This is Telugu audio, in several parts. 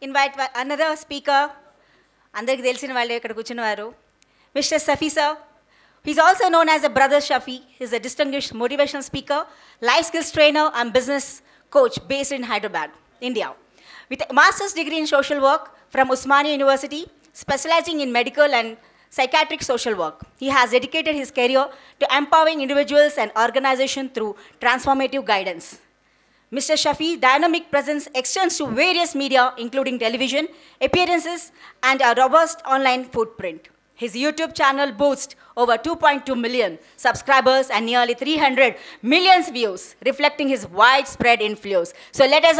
invite another speaker. అందరికి తెలిసిన వాళ్ళే ఇక్కడ కూర్చున్నవారు. Mr. Safi sir. He's also known as a brother Shafi. He's a distinguished motivational speaker, life skills trainer and business coach based in Hyderabad, India. With a master's degree in social work from Osmania University, specializing in medical and psychiatric social work. He has dedicated his career to empowering individuals and organizations through transformative guidance. Mr. Shafi's dynamic presence extends to various media, including television, appearances, and a robust online footprint. His YouTube channel boasts over 2.2 million subscribers and nearly 300 million views, reflecting his widespread influence. So let us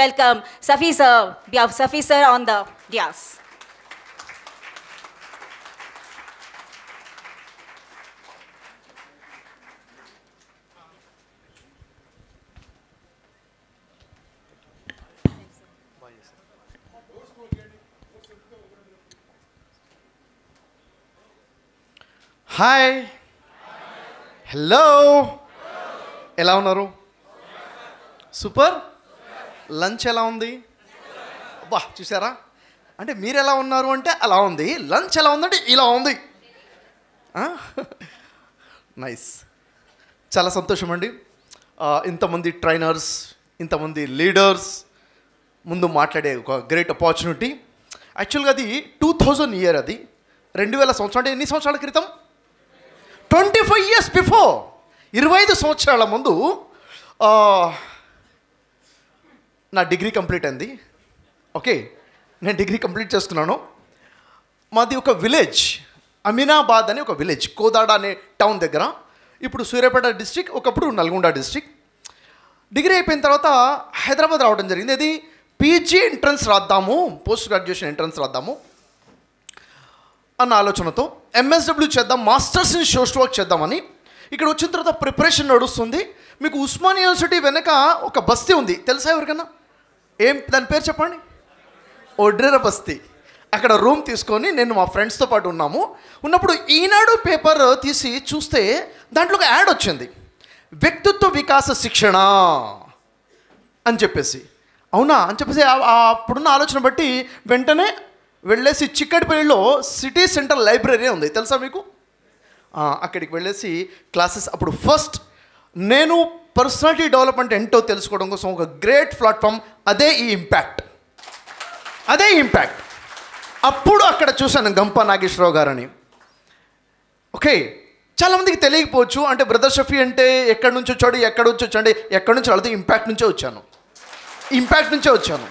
welcome Safi sir. We have Safi sir on the dais. Hi hello ఎలా ఉన్నారు? సూపర్. లంచ్ ఎలా ఉంది? అబ్బా చూసారా, అంటే మీరు ఎలా ఉన్నారు అంటే అలా ఉంది, లంచ్ ఎలా ఉందంటే ఇలా ఉంది. నైస్, చాలా సంతోషం అండి. ఇంతమంది ట్రైనర్స్, ఇంతమంది లీడర్స్ ముందు మాట్లాడే ఒక గ్రేట్ ఆపర్చునిటీ. యాక్చువల్గా అది 2000 ఇయర్, అది 2000 సంవత్సరం. అంటే ఎన్ని సంవత్సరాల క్రితం? 25 years బిఫోర్, 25 సంవత్సరాల ముందు నా డిగ్రీ కంప్లీట్ అయింది. ఓకే, నేను డిగ్రీ కంప్లీట్ చేసుకున్నాను. మాది ఒక విలేజ్, అమీనాబాద్ అని ఒక విలేజ్, కోదాడ అనే టౌన్ దగ్గర. ఇప్పుడు సూర్యాపేట డిస్ట్రిక్ట్, ఒకప్పుడు నల్గొండ డిస్ట్రిక్ట్. డిగ్రీ అయిపోయిన తర్వాత హైదరాబాద్ రావడం జరిగింది. అది పీజీ ఎంట్రన్స్ రాద్దాము, పోస్ట్ గ్రాడ్యుయేషన్ ఎంట్రన్స్ రాద్దాము అన్న ఆలోచనతో ఎంఎస్డబ్ల్యూ చేద్దాం, మాస్టర్స్ ఇన్ సోషల్ వర్క్ చేద్దామని. ఇక్కడ వచ్చిన తర్వాత ప్రిపరేషన్ నడుస్తుంది. మీకు ఉస్మానియా యూనివర్సిటీ వెనక ఒక బస్తీ ఉంది, తెలుసా ఎవరికన్నా? దాని పేరు చెప్పండి. ఒడ్రెర బస్తీ. అక్కడ రూమ్ తీసుకొని నేను మా ఫ్రెండ్స్తో పాటు ఉన్నప్పుడు ఈనాడు పేపర్ తీసి చూస్తే దాంట్లో ఒక యాడ్ వచ్చింది, వ్యక్తిత్వ వికాస శిక్షణ అని చెప్పేసి. అవునా అని చెప్పేసి అప్పుడున్న ఆలోచన బట్టి వెంటనే వెళ్ళేసి చిక్కటిపల్లిలో సిటీ సెంటర్ లైబ్రరీ ఉంది, తెలుసా మీకు? అక్కడికి వెళ్ళేసి క్లాసెస్. అప్పుడు ఫస్ట్ నేను పర్సనాలిటీ డెవలప్మెంట్ ఏంటో తెలుసుకోవడం కోసం ఒక గ్రేట్ ప్లాట్ఫామ్, అదే ఈ ఇంపాక్ట్. అప్పుడు అక్కడ చూశాను గంప నాగేశ్వరరావు గారని. ఓకే, చాలామందికి తెలియకపోవచ్చు. అంటే బ్రదర్ షఫీ అంటే ఎక్కడి నుంచి వచ్చాడు, ఎక్కడి నుంచి వెళ్తే ఇంపాక్ట్ నుంచే వచ్చాను.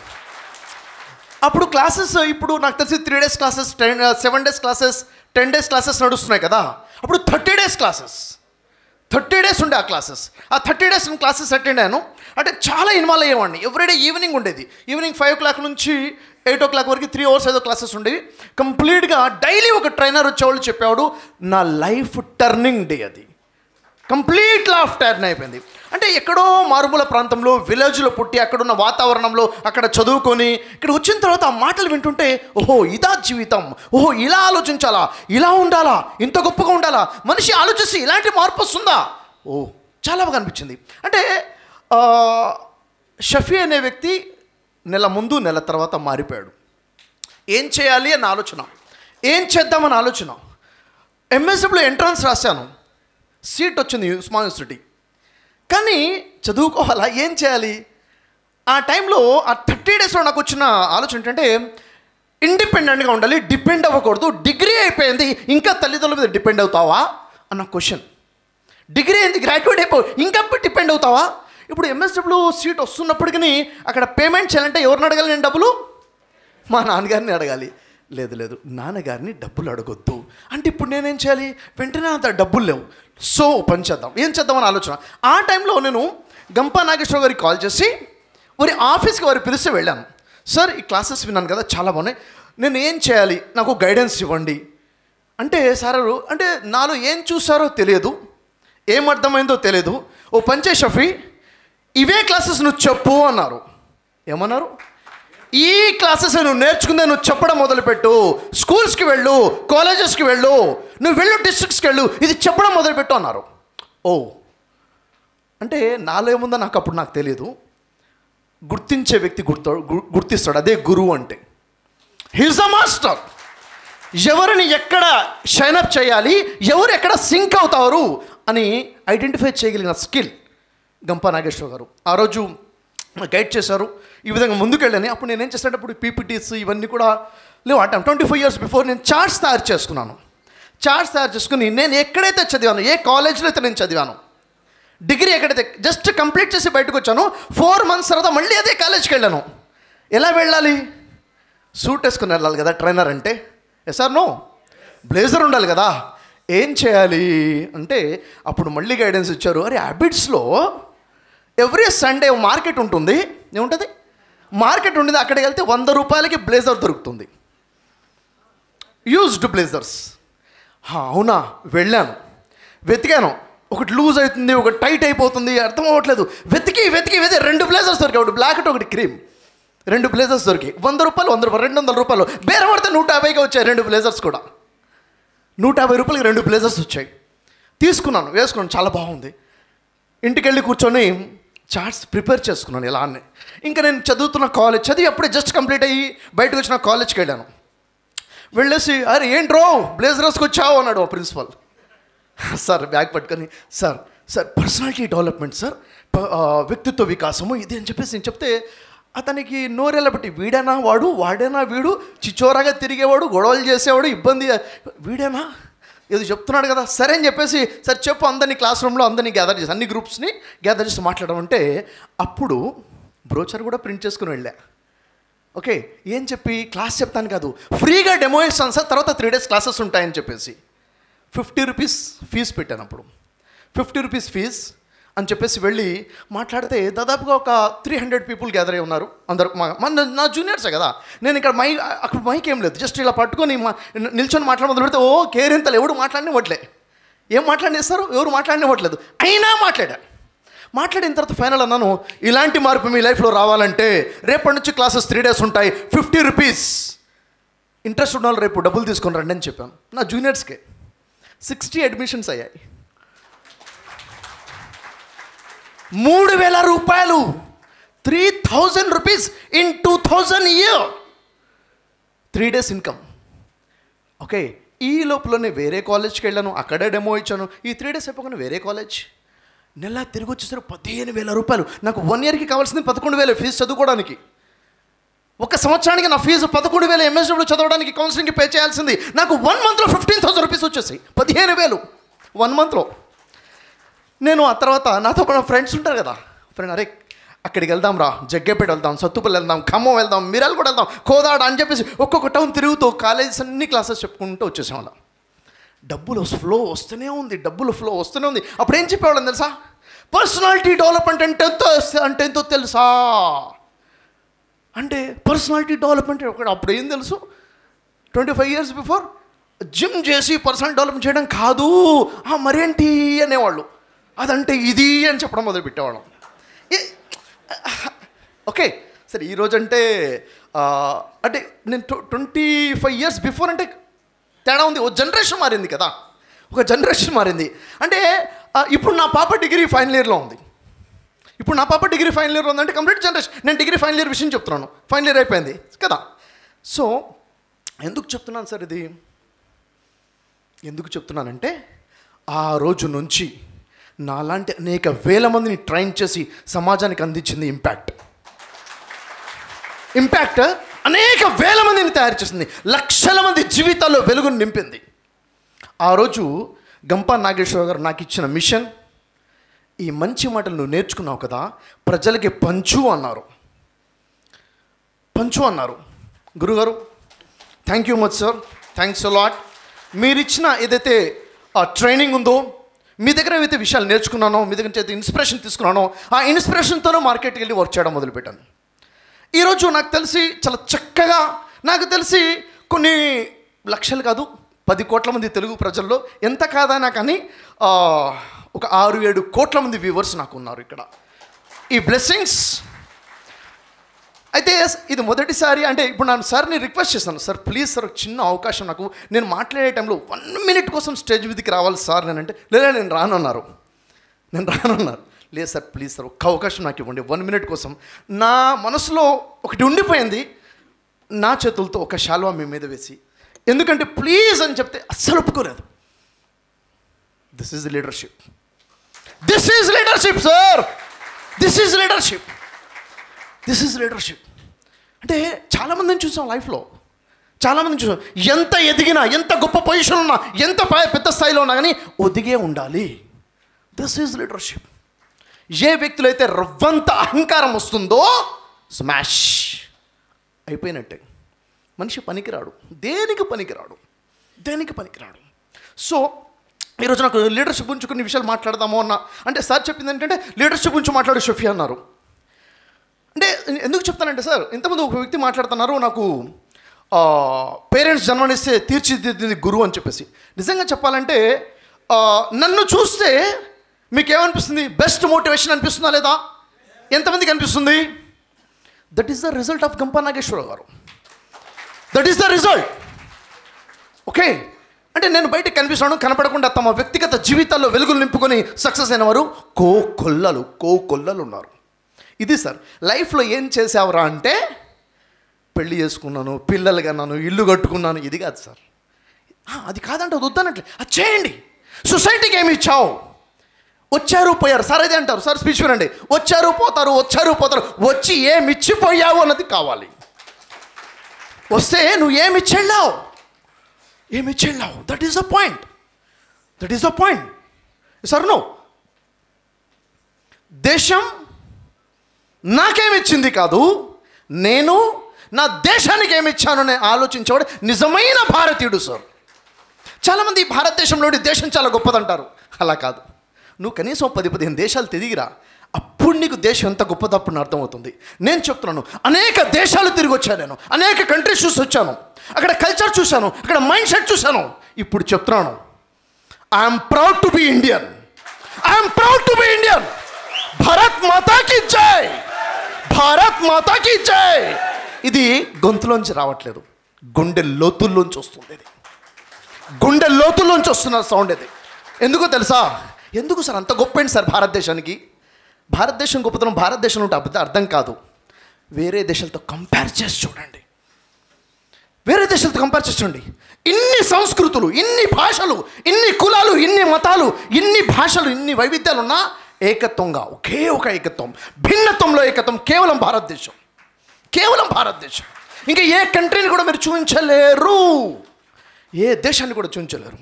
అప్పుడు క్లాసెస్, ఇప్పుడు నాకు తెలిసి 3 days classes, 7 days classes, 10 days classes నడుస్తున్నాయి కదా. అప్పుడు 30 days క్లాసెస్, 30 days ఉండే ఆ క్లాసెస్. ఆ 30 days క్లాసెస్ అటెండ్ అయ్యాను. అంటే చాలా ఇన్వాల్వ్ అయ్యేవాడిని. ఎవ్రీడే ఈవినింగ్ ఉండేది. ఈవినింగ్ 5 o'clock నుంచి 8 o'clock వరకు 3 hours ఏదో క్లాసెస్ ఉండేవి. కంప్లీట్గా డైలీ ఒక ట్రైనర్ వచ్చేవాళ్ళు చెప్పేవాడు. నా లైఫ్ టర్నింగ్ డే అది, కంప్లీట్ లైఫ్ టర్న్ అయిపోయింది. అంటే ఎక్కడో మారుమూల ప్రాంతంలో, విలేజ్లో పుట్టి, అక్కడున్న వాతావరణంలో అక్కడ చదువుకొని ఇక్కడ వచ్చిన తర్వాత ఆ మాటలు వింటుంటే, ఓహో ఇదా జీవితం, ఓహో ఇలా ఆలోచించాలా, ఇలా ఉండాలా, ఇంత గొప్పగా ఉండాలా, మనిషి ఆలోచిస్తే ఇలాంటి మార్పు వస్తుందా, ఓ చాలా బాగా అనిపించింది. అంటే షఫీ అనే వ్యక్తి నెల ముందు నెల తర్వాత మారిపోయాడు. ఏం చేయాలి అన్న ఆలోచన, ఏం చేద్దామన్న ఆలోచన. ఎంఎస్డబ్ల్యూ ఎంట్రన్స్ రాశాను, సీట్ వచ్చింది ఉస్మానియా యూనివర్సిటీ. కానీ చదువుకోవాలా, ఏం చేయాలి? ఆ టైంలో ఆ 30 daysలో నాకు వచ్చిన ఆలోచన ఏంటంటే, ఇండిపెండెంట్గా ఉండాలి, డిపెండ్ అవ్వకూడదు. డిగ్రీ అయిపోయింది, ఇంకా తల్లిదండ్రుల మీద డిపెండ్ అవుతావా అన్న క్వశ్చన్. డిగ్రీ అయింది, గ్రాడ్యుయేట్ అయిపో, ఇంకా డిపెండ్ అవుతావా? ఇప్పుడు ఎంఎస్డబ్ల్యూ సీట్ వస్తున్నప్పటికీ అక్కడ పేమెంట్ చేయాలంటే ఎవరిని అడగాలి నేను? డబ్బులు మా నాన్నగారిని అడగాలి. లేదు నాన్నగారిని డబ్బులు అడగొద్దు అంటే ఇప్పుడు నేనేం చేయాలి? వెంటనే అంత డబ్బులు లేవు. సో పని చేద్దాం, ఏం చేద్దామని ఆలోచన. ఆ టైంలో నేను గంపా నాగేశ్వరరావు గారికి కాల్ చేసి వారి ఆఫీస్కి వారు పిలిస్తే వెళ్ళాను. సార్ ఈ క్లాసెస్ విన్నాను కదా, చాలా బాగున్నాయి, నేను ఏం చేయాలి, నాకు గైడెన్స్ ఇవ్వండి అంటే, సార్ అంటే నాలో ఏం చూసారో తెలియదు, ఏం అర్థమైందో తెలియదు. ఓ పంచే షఫీ, ఇవే క్లాసెస్ నువ్వు చెప్పు అన్నారు. ఏమన్నారు? ఈ క్లాసెస్ నువ్వు నేర్చుకుందే నువ్వు చెప్పడం మొదలుపెట్టు, స్కూల్స్కి వెళ్ళు, కాలేజెస్కి వెళ్ళు, నువ్వు వెళ్ళు, డిస్ట్రిక్ట్స్కి వెళ్ళు, ఇది చెప్పడం మొదలుపెట్టు అన్నారు. ఓ అంటే నాలో ఏముందో నాకు అప్పుడు నాకు తెలియదు. గుర్తించే వ్యక్తి గుర్తిస్తాడు. అదే గురువు అంటే. He's a master. ఎవరిని ఎక్కడ షైనప్ చేయాలి, ఎవరు ఎక్కడ సింక్ అవుతారు అని ఐడెంటిఫై చేయగలిగిన స్కిల్ గంపా నాగేశ్వర గారు ఆ రోజు గైడ్ చేశారు. ఈ విధంగా ముందుకెళ్ళని. అప్పుడు నేనేం చేసేటప్పుడు పీపీటీస్ ఇవన్నీ కూడా లేవు. అంటే 25 years బిఫోర్ నేను చార్ట్స్ తయారు చేసుకున్నాను. చార్ట్స్ తయారు చేసుకుని నేను ఎక్కడైతే చదివాను, ఏ కాలేజ్లో అయితే నేను చదివాను, డిగ్రీ ఎక్కడైతే జస్ట్ కంప్లీట్ చేసి బయటకు వచ్చాను, 4 months తర్వాత మళ్ళీ అదే కాలేజ్కి వెళ్ళాను. ఎలా వెళ్ళాలి? సూట్ వేసుకుని వెళ్ళాలి కదా ట్రైనర్ అంటే. Yes or no? బ్లేజర్ ఉండాలి కదా. ఏం చేయాలి అంటే అప్పుడు మళ్ళీ గైడెన్స్ ఇచ్చారు. అరే హ్యాబిట్స్లో ఎవ్రీ సండే మార్కెట్ ఉంటుంది. ఏముంటుంది? మార్కెట్ ఉంటుంది. అక్కడికి వెళ్తే 100 రూపాయలకి బ్లేజర్ దొరుకుతుంది, యూజ్డ్ బ్లేజర్స్. అవునా, వెళ్ళాను, వెతికాను. ఒకటి లూజ్ అవుతుంది, ఒకటి టైట్ అయిపోతుంది, అర్థం అవ్వట్లేదు. వెతికి 2 బ్లేజర్స్ దొరికాయి. ఒకటి బ్లాక్, ఒకటి క్రీమ్. 2 బ్లేజర్స్ దొరికి 100 రూపాయలు, 200 రూపాయలు బేరం పడితే 150గా వచ్చాయి 2 బ్లేజర్స్ కూడా. 150 రూపాయలకి 2 బ్లేజర్స్ వచ్చాయి. తీసుకున్నాను, వేసుకున్నాను, చాలా బాగుంది. ఇంటికి వెళ్ళి కూర్చొని చార్ట్స్ ప్రిపేర్ చేసుకున్నాను ఇలా అని. ఇంకా నేను చదువుతున్న కాలేజ్ చదివి అప్పుడే జస్ట్ కంప్లీట్ అయ్యి బయటకు వచ్చిన కాలేజ్కి వెళ్ళాను. వెళ్ళేసి అరే ఏంట్రో బ్లేజర్స్కి వచ్చావు అన్నాడు ఆ ప్రిన్సిపల్. సార్ బ్యాగ్ పట్టుకొని సార్ పర్సనాలిటీ డెవలప్మెంట్ సార్, వ్యక్తిత్వ వికాసము ఇది అని చెప్పేసి నేను చెప్తే అతనికి నోరెళ్ళ బట్టి వీడేనా వాడేనా వీడు, చిచ్చోరాగా తిరిగేవాడు, గొడవలు చేసేవాడు, ఇబ్బంది వీడేనా ఏదో చెప్తున్నాడు కదా. సరే అని చెప్పేసి సరే చెప్పు అందరినీ క్లాస్ రూమ్లో అందరినీ గ్యాదర్ చేసి అన్ని గ్రూప్స్ని గ్యాదర్ చేసి మాట్లాడమంటే అప్పుడు బ్రోచర్ కూడా ప్రింట్ చేసుకుని వెళ్ళా. ఓకే, ఏం చెప్పి క్లాస్ చెప్తాను కాదు, ఫ్రీగా డెమో ఇస్తాను సార్, తర్వాత 3 days క్లాసెస్ ఉంటాయని చెప్పేసి 50 రూపీస్ ఫీజు పెట్టాను. అప్పుడు 50 రూపీస్ ఫీజ్ అని చెప్పేసి వెళ్ళి మాట్లాడితే దాదాపుగా ఒక 300 people గ్యాదర్ అయి ఉన్నారు. అందరు నా జూనియర్సే కదా. నేను ఇక్కడ అక్కడ మైక్ ఏం లేదు, జస్ట్ ఇలా పట్టుకొని నిల్చొని మాట్లాడ మొదలు పెడితే కేరింతలు ఎవడు మాట్లాడినివ్వట్లే. ఏం మాట్లాడిస్తారు, ఎవరు మాట్లాడినివ్వట్లేదు. అయినా మాట్లాడిన తర్వాత ఫైనల్ అన్నాను, ఇలాంటి మార్పు మీ లైఫ్లో రావాలంటే రేపటి నుంచి క్లాసెస్ 3 days ఉంటాయి, 50 రూపీస్. ఇంట్రెస్ట్ ఉన్న వాళ్ళు రేపు డబ్బులు తీసుకొని రండి అని చెప్పాను. నా జూనియర్స్కే 60 అడ్మిషన్స్ అయ్యాయి. 3,000 రూపాయలు, 3,000 rupees in 2,000 year, 3 days income. Okay, ఈ లోపలనే వేరే కాలేజ్కి వెళ్ళాను, అక్కడే డెమో ఇచ్చాను. ఈ 3 days అయిపోగానే వేరే కాలేజ్. నెల తిరిగి వచ్చేసరికి 15,000 రూపాయలు. నాకు 1 yearకి కావాల్సింది 11,000 ఫీజు చదువుకోవడానికి. 1 సంవత్సరానికి నా ఫీజు 11,000 ఎంఎస్డబ్ల్యూ చదవడానికి కౌన్సిలింగ్కి పే చేయాల్సింది. నాకు 1 monthలో 15,000 రూపీస్ వచ్చేసాయి. 15,000 1 monthలో. నేను ఆ తర్వాత నాతో మన ఫ్రెండ్స్ ఉంటారు కదా, ఫ్రెండ్ అరే అక్కడికి వెళ్దాం రా, జగ్గేపేట వెళ్దాం, సత్తుపల్లి వెళ్దాం, ఖమ్మం వెళ్దాం, మిరాల్ కూడా వెళ్దాం, కోదాడ అని చెప్పేసి ఒక్కొక్క టౌన్ తిరుగుతూ కాలేజెస్ అన్ని క్లాసెస్ చెప్పుకుంటూ వచ్చేసాం. అలా డబ్బులు ఫ్లో వస్తూనే ఉంది. అప్పుడు ఏం చెప్పేవాళ్ళని తెలుసా? పర్సనాలిటీ డెవలప్మెంట్ అంటే ఎంతో తెలుసా అంటే పర్సనాలిటీ డెవలప్మెంట్ ఒకటి. అప్పుడు ఏం తెలుసు? 25 years బిఫోర్ జిమ్ చేసి పర్సనాలిటీ డెవలప్మెంట్ చేయడం కాదు, మరేంటి అనేవాళ్ళు. అదంటే ఇది అని చెప్పడం మొదలుపెట్టేవాళ్ళం. ఓకే సరే, ఈరోజు అంటే నేను 25 years బిఫోర్ అంటే తేడా ఉంది. ఒక జనరేషన్ మారింది కదా, అంటే ఇప్పుడు నా పాప డిగ్రీ ఫైనల్ ఇయర్లో ఉంది. అంటే కంప్లీట్ జనరేషన్. నేను డిగ్రీ ఫైనల్ ఇయర్ విషయం చెప్తున్నాను, ఫైనల్ ఇయర్ అయిపోయింది కదా. సో ఎందుకు చెప్తున్నాను సార్ ఇది? ఎందుకు చెప్తున్నానంటే ఆ రోజు నుంచి నాలాంటి అనేక వేల మందిని ట్రైన్ చేసి సమాజానికి అందించింది ఇంపాక్ట్. అనేక వేల మందిని తయారు చేసింది, లక్షల మంది జీవితాల్లో వెలుగును నింపింది. ఆ రోజు గంపా నాగేశ్వర గారు నాకు ఇచ్చిన మిషన్, ఈ మంచి మాటలు నువ్వు నేర్చుకున్నావు కదా, ప్రజలకి పంచు అన్నారు. గురుగారు thank you much sir, thanks a lot. మీరు ఇచ్చిన ఏదైతే ట్రైనింగ్ ఉందో, మీ దగ్గర ఏవైతే విషయాలు నేర్చుకున్నానో, మీ దగ్గర అయితే ఇన్స్పిరేషన్ తీసుకున్నానో, ఆ ఇన్స్పిరేషన్తోనే మార్కెట్కి వెళ్ళి వర్క్ చేయడం మొదలుపెట్టాను. ఈరోజు నాకు తెలిసి చాలా చక్కగా, నాకు తెలిసి కొన్ని లక్షలు కాదు 10 కోట్ల మంది తెలుగు ప్రజల్లో, ఎంత కాదన్నా కానీ ఒక 6-7 కోట్ల మంది వ్యూవర్స్ నాకు ఉన్నారు ఇక్కడ. ఈ బ్లెస్సింగ్స్ అయితే ఇది మొదటిసారి. అంటే ఇప్పుడు నేను సార్ని రిక్వెస్ట్ చేస్తాను, సార్ ప్లీజ్ సార్ చిన్న అవకాశం నాకు, నేను మాట్లాడే టైంలో 1 minute కోసం స్టేజ్ మీదకి రావాలి సార్. నేనంటే లేదా నేను రానన్నారు. లేదు సార్ ప్లీజ్ సార్ ఒక్క అవకాశం నాకు ఇవ్వండి 1 minute కోసం. నా మనసులో ఒకటి ఉండిపోయింది, నా చేతులతో ఒక శాల్వా మీ మీద వేసి, ఎందుకంటే ప్లీజ్ అని చెప్తే అస్సలు ఒప్పుకోలేదు. This is leadership, this is leadership sir, this is leadership, this is leadership. అంటే చాలామందిని చూసాం లైఫ్లో, చాలామందిని చూసాం, ఎంత ఎదిగినా, ఎంత గొప్ప పొజిషన్ ఉన్నా, ఎంత పెద్ద స్థాయిలో ఉన్నా కానీ ఒదిగే ఉండాలి. This is leadership. ఏ వ్యక్తులు అయితే రవ్వంత అహంకారం వస్తుందో స్మాష్ అయిపోయినట్టే. మనిషి పనికిరాడు, దేనికి పనికిరాడు, దేనికి పనికిరాడు. సో ఈరోజు నాకు లీడర్షిప్ గురించి కొన్ని విషయాలు మాట్లాడదాము అన్న, అంటే సార్ చెప్పింది ఏంటంటే లీడర్షిప్ గురించి మాట్లాడే షఫీ అన్నారు. అంటే ఎందుకు చెప్తానంటే సార్, ఇంతకుముందు ఒక వ్యక్తి మాట్లాడుతున్నారు, నాకు పేరెంట్స్ జన్మనిస్తే తీర్చిదిద్దింది గురువు అని చెప్పేసి. నిజంగా చెప్పాలంటే నన్ను చూస్తే మీకేమనిపిస్తుంది? బెస్ట్ మోటివేషన్ అనిపిస్తుందా లేదా? ఎంతమందికి అనిపిస్తుంది? That is the result of Gampa Nageswara Rao. That is the result. Okay, అంటే నేను బయటకు కనిపిస్తున్నాను, కనపడకుండా తమ వ్యక్తిగత జీవితాల్లో వెలుగులు నింపుకొని సక్సెస్ అయిన వారు కోకొల్లలు ఉన్నారు. ఇది సార్ లైఫ్లో ఏం చేసావురా అంటే, పెళ్లి చేసుకున్నాను, పిల్లలు కన్నాను, ఇల్లు కట్టుకున్నాను, ఇది కాదు సార్. అది కాదంటే అది వద్దనట్లే, అది చేయండి. సొసైటీకి ఏమి ఇచ్చావు? వచ్చారు పోయారు సార్, అదే అంటారు సార్ స్పీచ్ వినండి, వచ్చారు పోతారు, వచ్చి ఏమి ఇచ్చిపోయావు అన్నది కావాలి. వస్తే నువ్వు ఏమి ఇచ్చెళ్ళావు, that is the point, that is the point. Sir no, దేశం నాకేమిచ్చింది కాదు, నేను నా దేశానికి ఏమిచ్చాను అని ఆలోచించేవాడు నిజమైన భారతీయుడు సార్. చాలామంది భారతదేశంలోని దేశం చాలా గొప్పదంటారు. అలా కాదు, నువ్వు కనీసం 10-15 దేశాలు తిరిగిరా, అప్పుడు నీకు దేశం ఎంత గొప్పదో అప్పుడు అర్థమవుతుంది. నేను చెప్తున్నాను, అనేక దేశాలు తిరిగి వచ్చాను, నేను అనేక కంట్రీస్ చూసి వచ్చాను, అక్కడ కల్చర్ చూశాను, అక్కడ మైండ్ సెట్ చూశాను. ఇప్పుడు చెప్తున్నాను, I'm proud to be Indian, I'm proud to be Indian. Bharat మాతాకి జై, భారత్ మాతాకి జై. ఇది గొంతులోంచి రావట్లేదు, గుండె లోతుల్లోంచి వస్తుంది, ఇది గుండె లోతుల్లోంచి వస్తున్న సౌండ్ ఇది. ఎందుకో తెలుసా? ఎందుకు సార్ అంత గొప్ప ఏంటి సార్ భారతదేశానికి? భారతదేశం గొప్పతనం భారతదేశంలో ఉంటే అర్థం కాదు. వేరే దేశాలతో కంపేర్ చేసి చూడండి, వేరే దేశాలతో కంపేర్ చేసి చూడండి. ఇన్ని సంస్కృతులు, ఇన్ని భాషలు, ఇన్ని కులాలు, ఇన్ని మతాలు, ఇన్ని భాషలు, ఇన్ని వైవిధ్యాలు ఉన్నా ఏకత్వంగా ఒకే ఒక ఏకత్వం, భిన్నత్వంలో ఏకత్వం కేవలం భారతదేశం, కేవలం భారతదేశం. ఇంకా ఏ కంట్రీని కూడా మీరు చూపించలేరు, ఏ దేశాన్ని కూడా చూపించలేరు.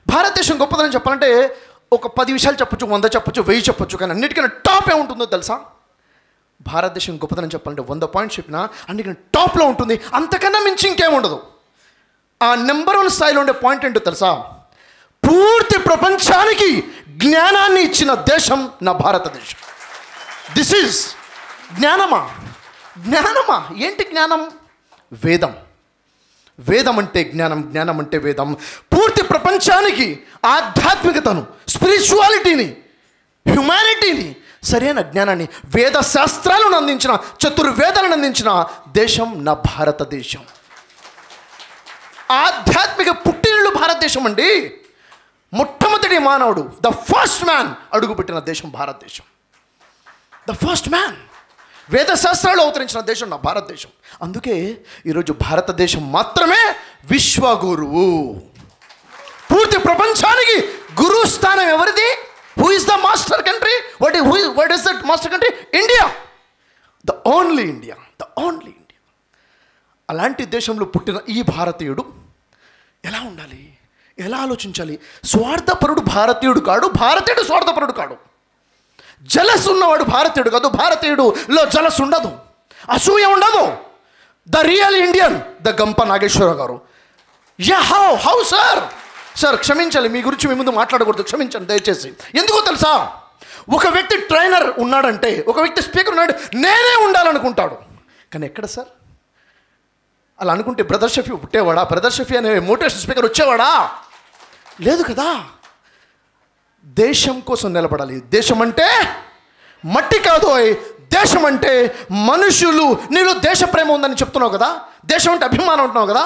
భారతదేశం గొప్పదని చెప్పాలంటే ఒక 10 విషయాలు చెప్పొచ్చు, 100 చెప్పొచ్చు, 1000 చెప్పొచ్చు, కానీ అన్నిటికన్నా టాప్ ఏముంటుందో తెలుసా? భారతదేశం గొప్పదని చెప్పాలంటే 100 పాయింట్స్ చెప్పినా అన్నిటికన్నా టాప్లో ఉంటుంది, అంతకన్నా మించి ఇంకేముండదు. ఆ నెంబర్ 1 స్థాయిలో ఉండే పాయింట్ ఏంటో తెలుసా? పూర్తి ప్రపంచానికి జ్ఞానాన్ని ఇచ్చిన దేశం నా భారతదేశం. దిస్ ఈజ్ జ్ఞానమా? జ్ఞానమా? ఏంటి జ్ఞానం? వేదం. వేదం అంటే జ్ఞానం, జ్ఞానం అంటే వేదం. పూర్తి ప్రపంచానికి ఆధ్యాత్మికతను, స్పిరిచువాలిటీని, హ్యుమానిటీని, సరైన జ్ఞానాన్ని, వేద శాస్త్రాలను అందించిన, చతుర్వేదాలను అందించిన దేశం నా భారతదేశం. ఆధ్యాత్మిక పుట్టినిల్లు భారతదేశం అండి. మొట్టమొదటి మానవుడు, ద ఫస్ట్ మ్యాన్ అడుగుపెట్టిన దేశం భారతదేశం. The first man. వేద శాస్త్రాలు అవతరించిన దేశం నా భారతదేశం. అందుకే ఈరోజు భారతదేశం మాత్రమే విశ్వగురువు. పూర్తి ప్రపంచానికి గురువు స్థానం ఎవరిది? Who is the master country? What is that master country? India. The only India, the only India. అలాంటి దేశంలో పుట్టిన ఈ భారతీయుడు ఎలా ఉండాలి, ఎలా ఆలోచించాలి? స్వార్థపరుడు భారతీయుడు కాడు, భారతీయుడు స్వార్థపరుడు కాడు. జలస్ ఉన్నవాడు భారతీయుడు కాదు, భారతీయుడులో జలస్ ఉండదు, అసూయ ఉండదు. The real Indian the Gampa Nageswara Rao. How sir క్షమించాలి, మీ గురించి మీ ముందు మాట్లాడకూడదు, క్షమించండి దయచేసి. ఎందుకో తెలుసా? ఒక వ్యక్తి ట్రైనర్ ఉన్నాడంటే, ఒక వ్యక్తి స్పీకర్ ఉన్నాడు, నేనే ఉండాలనుకుంటాడు. కానీ ఎక్కడ సార్? అలా అనుకుంటే బ్రదర్ షఫీ పుట్టేవాడా? బ్రదర్ షఫీ అనే మోటివేషన్ స్పీకర్ వచ్చేవాడా? లేదు కదా. దేశం కోసం నిలబడాలి. దేశం అంటే మట్టి కాదు, దేశం అంటే మనుషులు. నీలో దేశ ప్రేమ ఉందని చెప్తున్నావు కదా, దేశం అంటే అభిమానం ఉంటున్నావు కదా,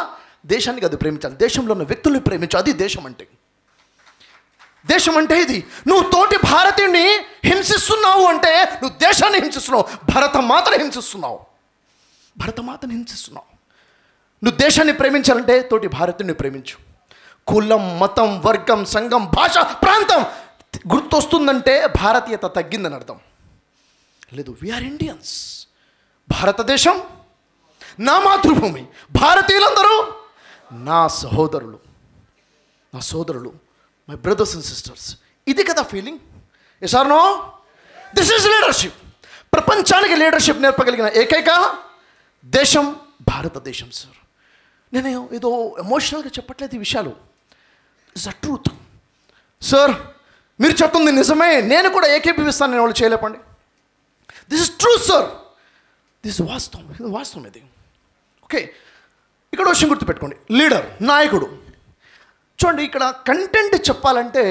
దేశానికి అది ప్రేమించాలి, దేశంలో ఉన్న వ్యక్తుల్ని ప్రేమించాలి, అది దేశం అంటే. దేశం అంటే ఇది. నువ్వు తోటి భారతీయుడిని హింసిస్తున్నావు అంటే నువ్వు దేశాన్ని హింసిస్తున్నావు, భరతమాతను హింసిస్తున్నావు, భరతమాతను హింసిస్తున్నావు. నువ్వు దేశాన్ని ప్రేమించాలంటే తోటి భారతీయుడిని ప్రేమించు. కులం, మతం, వర్గం, సంఘం, భాష, ప్రాంతం గుర్తొస్తుందంటే భారతీయత తగ్గిందని అర్థం లేదు. We're Indians. భారతదేశం నా మాతృభూమి, భారతీయులందరూ నా సహోదరులు, నా సోదరులు, మై బ్రదర్స్ అండ్ సిస్టర్స్. ఇది కదా feeling. Yes or no? This is leadership. ప్రపంచానికి లీడర్షిప్ నేర్పగలిగిన ఏకైక దేశం భారతదేశం సార్. నేను ఏదో ఎమోషనల్గా చెప్పట్లేదు ఈ విషయాలు. It's a truth sir. మీరు చెప్తుంది నిజమే, నేను కూడా ఏకీభవిస్తాను. నేను వాళ్ళు చేయలేపండి. This is truth sir. This వాస్తవం, ఇది వాస్తవం. ఇది ఓకే. ఇక్కడ విషయం గుర్తుపెట్టుకోండి. లీడర్, నాయకుడు. చూడండి, ఇక్కడ కంటెంట్ చెప్పాలంటే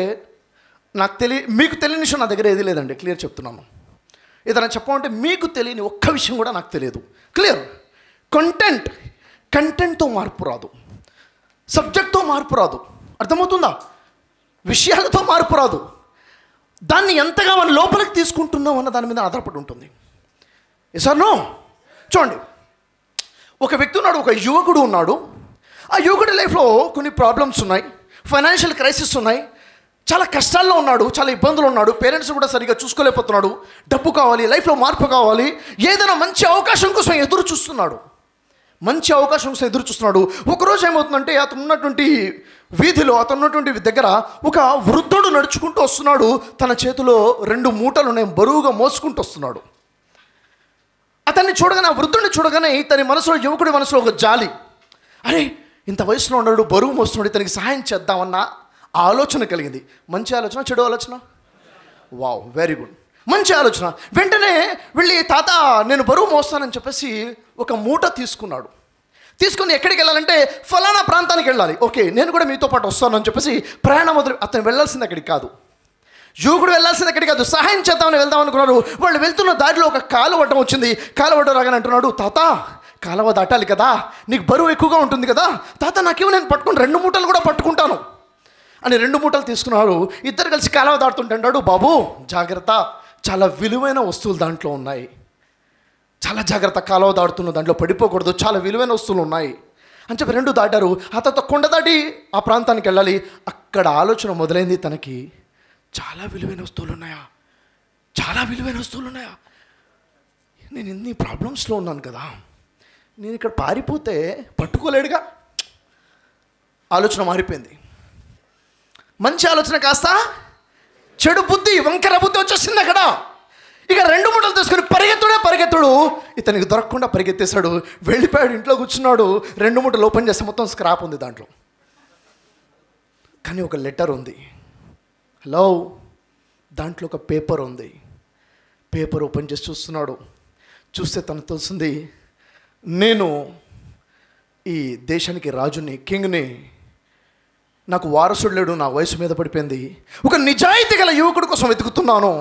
మీకు తెలియని విషయం నా దగ్గర ఏది లేదండి. క్లియర్ చెప్తున్నాను. ఏదైనా చెప్పాలంటే మీకు తెలియని ఒక్క విషయం కూడా నాకు తెలియదు. క్లియర్. కంటెంట్తో మార్పు రాదు, సబ్జెక్ట్తో మార్పు రాదు. అర్థమవుతుందా? విషయాలతో మార్పు రాదు. దాన్ని ఎంతగా మనం లోపలికి తీసుకుంటున్నాం అన్న దాని మీద ఆధారపడి ఉంటుంది. Yes or no? చూడండి, ఒక వ్యక్తి ఉన్నాడు, ఒక యువకుడు ఉన్నాడు. ఆ యువకుడి లైఫ్లో కొన్ని ప్రాబ్లమ్స్ ఉన్నాయి, ఫైనాన్షియల్ క్రైసిస్ ఉన్నాయి, చాలా కష్టాల్లో ఉన్నాడు, చాలా ఇబ్బందులు ఉన్నాడు, పేరెంట్స్ కూడా సరిగ్గా చూసుకోలేకపోతున్నాడు, డబ్బు కావాలి, లైఫ్లో మార్పు కావాలి, ఏదైనా మంచి అవకాశం కోసం ఎదురు చూస్తున్నాడు. ఒకరోజు ఏమవుతుందంటే అతను ఉన్నటువంటి వీధిలో, అతను ఉన్నటువంటి దగ్గర ఒక వృద్ధుడు నడుచుకుంటూ వస్తున్నాడు. తన చేతిలో 2 మూటలు ఉన్నాయి, బరువుగా మోసుకుంటూ వస్తున్నాడు. అతన్ని చూడగానే, ఆ వృద్ధుడిని చూడగానే తన మనసులో, యువకుడి మనసులో ఒక జాలి. అరే, ఇంత వయసులో ఉన్నాడు, బరువు మోస్తున్నాడు, ఇతనికి సహాయం చేద్దామన్న ఆలోచన కలిగింది. మంచి ఆలోచన, చెడు ఆలోచన? వావ్, వెరీ గుడ్, మంచి ఆలోచన. వెంటనే వెళ్ళి, తాత నేను బరువు మోస్తానని చెప్పేసి ఒక మూట తీసుకున్నాడు. తీసుకుని ఎక్కడికి వెళ్ళాలంటే ఫలానా ప్రాంతానికి వెళ్ళాలి. ఓకే, నేను కూడా మీతో పాటు వస్తాను అని చెప్పేసి ప్రయాణం మొదలు. అతను వెళ్ళాల్సింది అక్కడికి కాదు, యువకుడు వెళ్ళాల్సింది అక్కడికి కాదు, సహాయం చేద్దామని వెళ్దాం అనుకున్నారు. వాళ్ళు వెళ్తున్న దారిలో ఒక కాలువ అడ్డం వచ్చింది. కాలువ అడ్డం రాగానే అంటున్నాడు, తాత కాలువ దాటాలి కదా, నీకు బరువు ఎక్కువగా ఉంటుంది కదా, తాత నాకేమో, నేను పట్టుకుని 2 మూటలు కూడా పట్టుకుంటాను అని 2 మూటలు తీసుకున్నారు. ఇద్దరు కలిసి కాలువ దాటుతుంటే అంటాడు, బాబు జాగ్రత్త, చాలా విలువైన వస్తువులు దాంట్లో ఉన్నాయి, చాలా జాగ్రత్త, కాలువ దాడుతున్న దాంట్లో పడిపోకూడదు, చాలా విలువైన వస్తువులు ఉన్నాయి అని చెప్పి 2 దాటారు. ఆ తర్వాత కొండ దాటి ఆ ప్రాంతానికి వెళ్ళాలి. అక్కడ ఆలోచన మొదలైంది తనకి, చాలా విలువైన వస్తువులు ఉన్నాయా, చాలా విలువైన వస్తువులు ఉన్నాయా, నేను ఎన్ని ప్రాబ్లమ్స్లో ఉన్నాను కదా, నేను ఇక్కడ పారిపోతే పట్టుకోలేడుగా. ఆలోచన మారిపోయింది. మంచి ఆలోచన కాస్త చెడు బుద్ధి, వంకర బుద్ధి వచ్చేసింది అక్కడ. ఇక 2 మూటలు తీసుకుని పరిగెత్తుడు. ఇతనికి దొరకకుండా పరిగెత్తేశాడు, వెళ్ళిపోయాడు, ఇంట్లో కూర్చున్నాడు. 2 మూటలు ఓపెన్ చేస్తే మొత్తం స్క్రాప్ ఉంది దాంట్లో. కానీ ఒక లెటర్ ఉంది. హలో, దాంట్లో ఒక పేపర్ ఉంది. పేపర్ ఓపెన్ చేసి చూస్తున్నాడు. చూస్తే తనకు తెలుస్తుంది, నేను ఈ దేశానికి రాజుని, కింగ్ని, నాకు వారసుడు లేడు, నా వయసు మీద పడిపోయింది, ఒక నిజాయితీ గల యువకుడి కోసం వెతుకుతున్నాను,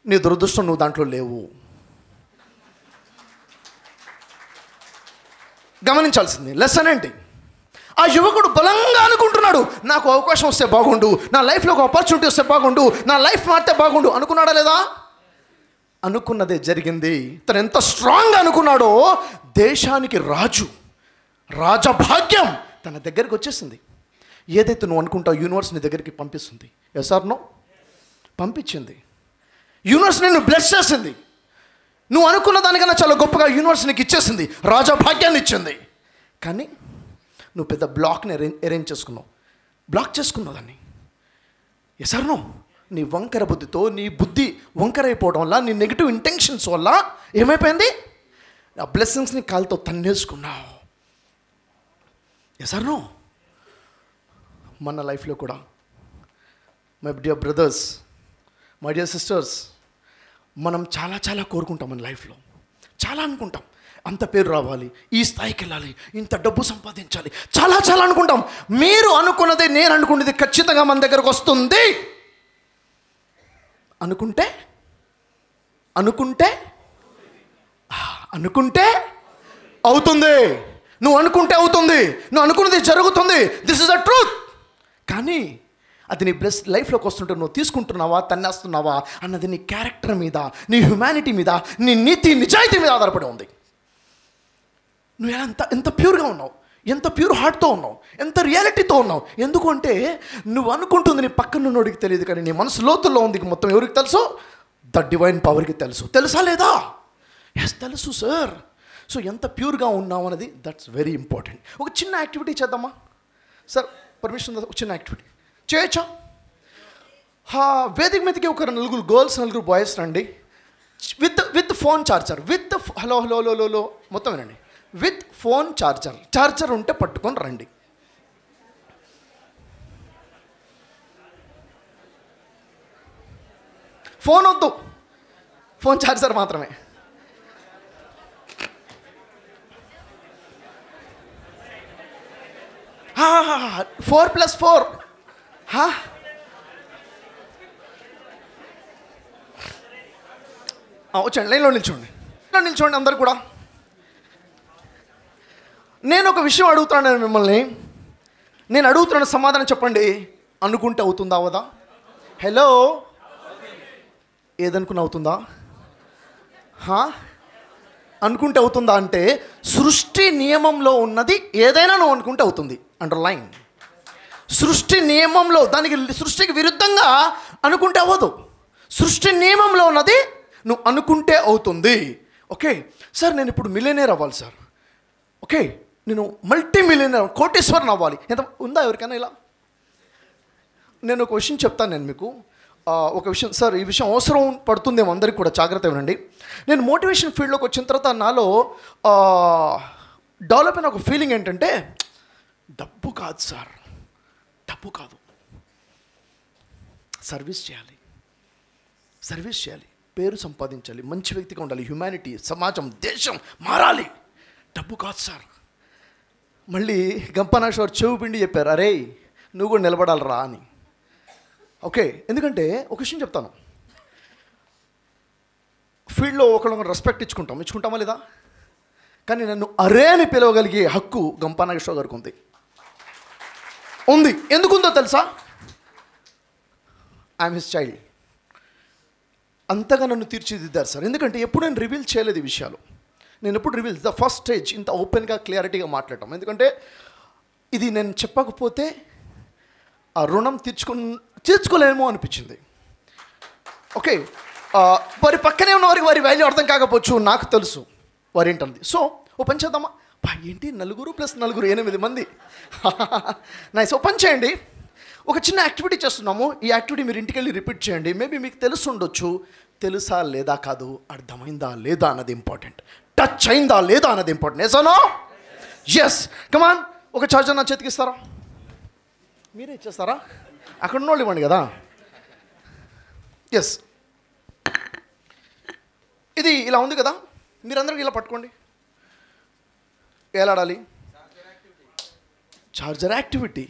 నీ దురదృష్టం నువ్వు దాంట్లో లేవు. గమనించాల్సింది లెసన్ ఏంటి? ఆ యువకుడు బలంగా అనుకుంటున్నాడు, నాకు అవకాశం వస్తే బాగుండు, నా లైఫ్లో ఒక ఆపర్చునిటీ వస్తే బాగుండు, నా లైఫ్ మారితే బాగుండు అనుకున్నాడా లేదా? అనుకున్నదే జరిగింది. తను ఎంత స్ట్రాంగ్ అనుకున్నాడో, దేశానికి రాజభాగ్యం తన దగ్గరికి వచ్చేసింది. ఏదైతే నువ్వు అనుకుంటావు యూనివర్స్ నీ దగ్గరికి పంపిస్తుంది. Yes or no? పంపించింది. యూనివర్స్ నిన్ను బ్లెస్ చేసింది. నువ్వు అనుకున్న దానికన్నా చాలా గొప్పగా యూనివర్స్ నీకు ఇచ్చేసింది, రాజభాగ్యాన్ని ఇచ్చింది. కానీ నువ్వు పెద్ద బ్లాక్ని అరేంజ్ చేసుకున్నావు, బ్లాక్ చేసుకున్నావు దాన్ని. Yes or no? నీ వంకర బుద్ధితో, నీ బుద్ధి వంకర అయిపోవడం వల్ల, నీ నెగిటివ్ ఇంటెన్షన్స్ వల్ల ఏమైపోయింది? ఆ బ్లెస్సింగ్స్ని కాలుతో తన్నేసుకున్నావు. Yes or no? మన లైఫ్లో కూడా my dear brothers, my dear sisters, మనం చాలా కోరుకుంటాం మన లైఫ్లో, చాలా అనుకుంటాం. అంత పేరు రావాలి, ఈ స్థాయికి వెళ్ళాలి, ఇంత డబ్బు సంపాదించాలి, చాలా అనుకుంటాం. మీరు అనుకున్నది, నేను అనుకున్నది ఖచ్చితంగా మన దగ్గరకు వస్తుంది. అనుకుంటే అవుతుంది. నువ్వు అనుకుంటే అవుతుంది, నువ్వు అనుకున్నది జరుగుతుంది. This is the truth. కానీ అది నీ లైఫ్లోకి వస్తుంటే నువ్వు తీసుకుంటున్నావా, తన్నేస్తున్నావా అన్నది నీ క్యారెక్టర్ మీద, నీ హ్యుమానిటీ మీద, నీ నీతి నిజాయితీ మీద ఆధారపడి ఉంది. నువ్వు ఎంత ప్యూర్గా ఉన్నావు, ఎంత ప్యూర్ హార్ట్తో ఉన్నావు, ఎంత రియాలిటీతో ఉన్నావు. ఎందుకంటే నువ్వు అనుకుంటుంది నీ పక్కన ఉన్నోడికి తెలియదు, కానీ నీ మనసు లోతుల్లో ఉంది మొత్తం ఎవరికి తెలుసు? ద డివైన్ పవర్కి తెలుసు. తెలుసా లేదా? ఎస్ తెలుసు సార్. సో ఎంత ప్యూర్గా ఉన్నావు అన్నది దట్స్ వెరీ ఇంపార్టెంట్. ఒక చిన్న యాక్టివిటీ చేద్దామా సార్? పర్మిషన్ ఉందా? ఒక చిన్న యాక్టివిటీ చేయొచ్చా? వేదిక మీదకి ఒక 4 గర్ల్స్ 4 బాయ్స్ రండి. With phone charger, hello hello hello hello మొత్తం వినండి. విత్ ఫోన్ ఛార్జర్ ఉంటే పట్టుకొని రండి. ఫోన్ వద్దు, ఫోన్ ఛార్జర్ మాత్రమే. ఫోర్ ప్లస్ 4 వచ్చండి, లైన్లో నిల్చోండి అందరు కూడా. నేను ఒక విషయం అడుగుతున్నాను మిమ్మల్ని. నేను అడుగుతున్న సమాధానం చెప్పండి. అనుకుంటే అవుతుందా అవదా? హలో, ఏదనుకుని అవుతుందా? అనుకుంటే అవుతుందా అంటే సృష్టి నియమంలో ఉన్నది ఏదైనా నువ్వు అనుకుంటే అవుతుంది. అండర్లైన్. సృష్టి నియమంలో, దానికి సృష్టికి విరుద్ధంగా అనుకుంటే అవ్వదు. సృష్టి నియమంలో ఉన్నది నువ్వు అనుకుంటే అవుతుంది. ఓకే సార్, నేను ఇప్పుడు మిలియనేర్ అవ్వాలి సార్. ఓకే, నేను మల్టీ మిలియనేర్, కోటీశ్వరన్ అవ్వాలి. ఎంత ఉందా ఎవరికైనా ఇలా? నేను ఒక విషయం చెప్తాను నేను మీకు. ఒక విషయం సార్, ఈ విషయం అవసరం పడుతుందేమో అందరికీ కూడా, జాగ్రత్త ఇవ్వండి. నేను మోటివేషన్ ఫీల్డ్లోకి వచ్చిన తర్వాత నాలో డెవలప్ అయిన ఒక ఫీలింగ్ ఏంటంటే, డబ్బు కాదు సార్, డబ్బు కాదు, సర్వీస్ చేయాలి, పేరు సంపాదించాలి, మంచి వ్యక్తిగా ఉండాలి, హ్యుమానిటీ, సమాజం, దేశం మారాలి. డబ్బు కాదు సార్. మళ్ళీ గంపనాశ్వర్ చెవు పిండి చెప్పారు, అరే నువ్వు కూడా నిలబడాలరా అని. ఓకే, ఎందుకంటే ఒక విషయం చెప్తాను. ఫీల్డ్లో ఒకళ్ళొక రెస్పెక్ట్ ఇచ్చుకుంటామా లేదా? కానీ నన్ను అరే అని పిలవగలిగే హక్కు గంపనాగేశ్వర గారికి ఉంది. ఎందుకుందో తెలుసా? I'm his child. అంతగా నన్ను తీర్చిదిద్దారు సార్. ఎందుకంటే ఎప్పుడు నేను రివీల్ చేయలేదు ఈ విషయాలు. నేను ఎప్పుడు రివీల్ ద ఫస్ట్ స్టేజ్ ఇంత ఓపెన్గా క్లారిటీగా మాట్లాడటం. ఎందుకంటే ఇది నేను చెప్పకపోతే ఆ రుణం తీర్చుకోలేమో అనిపించింది. ఓకే, వారి పక్కనే ఉన్న వారికి వారి వాల్యూ అర్థం కాకపోవచ్చు, నాకు తెలుసు వారు ఏంటన్నది. సో ఓపెన్ చేద్దామా? ఏంటి 4 + 4 8 మంది. నైస్. ఓపెన్ చేయండి. ఒక చిన్న యాక్టివిటీ చేస్తున్నాము. ఈ యాక్టివిటీ మీరు ఇంటికి వెళ్ళి రిపీట్ చేయండి. మేబీ మీకు తెలుసుండొచ్చు. తెలుసా లేదా కాదు, అర్థమైందా లేదా అన్నది ఇంపార్టెంట్, టచ్ అయిందా లేదా అన్నది important. Yes no? Yes. Come on, ఒక ఛార్జర్ నా చేతికి ఇస్తారా? మీరే ఇచ్చేస్తారా? అక్కడ ఉన్నోళ్ళు ఇవ్వండి కదా. ఎస్, ఇది ఇలా ఉంది కదా, మీరందరికీ ఇలా పట్టుకోండి. ఏలాడాలి? Charger activity.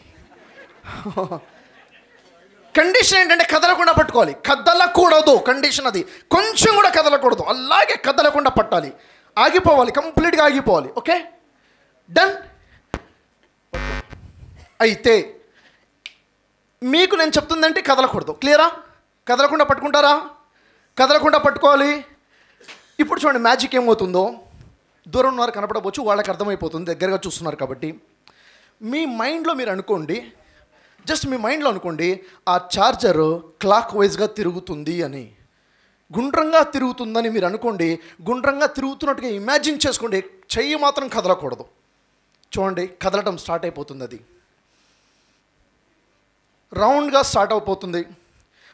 కండిషన్ ఏంటంటే కదలకుండా పట్టుకోవాలి. కదలకూడదు, కండిషన్ అది. కొంచెం కూడా కదలకూడదు, అలాగే కదలకుండా పట్టాలి. ఆగిపోవాలి, కంప్లీట్గా ఆగిపోవాలి. Okay, done. అయితే మీకు నేను చెప్తుందంటే కదలకూడదు. క్లియరా? కదలకుండా పట్టుకుంటారా? కదలకుండా పట్టుకోవాలి. ఇప్పుడు చూడండి మ్యాజిక్ ఏమవుతుందో. దూరం ఉన్నారు కనపడవచ్చు, వాళ్ళకి అర్థమైపోతుంది, దగ్గరగా చూస్తున్నారు కాబట్టి. మీ మైండ్లో మీరు అనుకోండి, జస్ట్ మీ మైండ్లో అనుకోండి, ఆ ఛార్జర్ క్లాక్ వైజ్గా తిరుగుతుంది అని, గుండ్రంగా తిరుగుతుందని మీరు అనుకోండి. గుండ్రంగా తిరుగుతున్నట్టుగా ఇమాజిన్ చేసుకోండి. చెయ్యి మాత్రం కదలకూడదు. చూడండి, కదలటం స్టార్ట్ అయిపోతుంది. అది రౌండ్గా స్టార్ట్ అయిపోతుంది,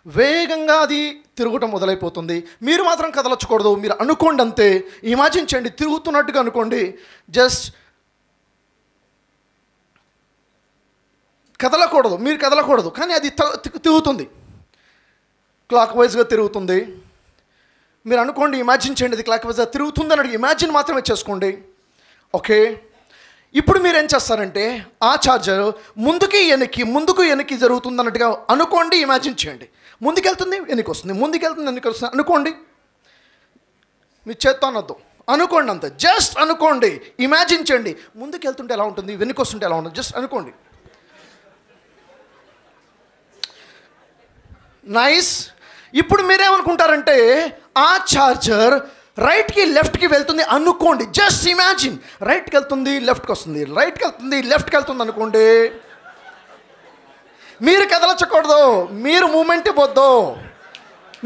వేగంగా అది తిరుగుటం మొదలైపోతుంది. మీరు మాత్రం కదలచకూడదు. మీరు అనుకోండి అంతే. ఇమాజిన్ చేయండి, తిరుగుతున్నట్టుగా అనుకోండి. జస్ట్ కదలకూడదు, మీరు కదలకూడదు, కానీ అది తిరుగుతుంది, క్లాక్ వైజ్గా తిరుగుతుంది. మీరు అనుకోండి, ఇమాజిన్ చేయండి, అది క్లాక్ వైజ్గా తిరుగుతుంది అని ఇమాజిన్ మాత్రమే చేసుకోండి. ఓకే, ఇప్పుడు మీరు ఏం చేస్తారంటే ఆ ఛార్జర్ ముందుకు వెనక్కి జరుగుతుంది అన్నట్టుగా అనుకోండి, ఇమాజిన్ చేయండి. ముందుకెళ్తుంది, వెనక్కి వస్తుంది, ముందుకెళ్తుంది, వెనక్కి వస్తుంది అనుకోండి. మీ చేత్తో అనొద్దు, అనుకోండి అంతే. జస్ట్ అనుకోండి, ఇమాజిన్ చేయండి. ముందుకెళ్తుంటే ఎలా ఉంటుంది, వెనక్కి వస్తుంటే ఎలా ఉంటుంది, జస్ట్ అనుకోండి. నైస్. ఇప్పుడు మీరేమనుకుంటారంటే ఆ ఛార్జర్ రైట్కి లెఫ్ట్కి వెళ్తుంది అనుకోండి. జస్ట్ ఇమాజిన్, రైట్కి వెళ్తుంది లెఫ్ట్కి వస్తుంది, రైట్కి వెళ్తుంది లెఫ్ట్కి వెళ్తుంది అనుకోండి. మీరు కదలచకూడదు, మీరు మూమెంట్ ఇవ్వద్దు.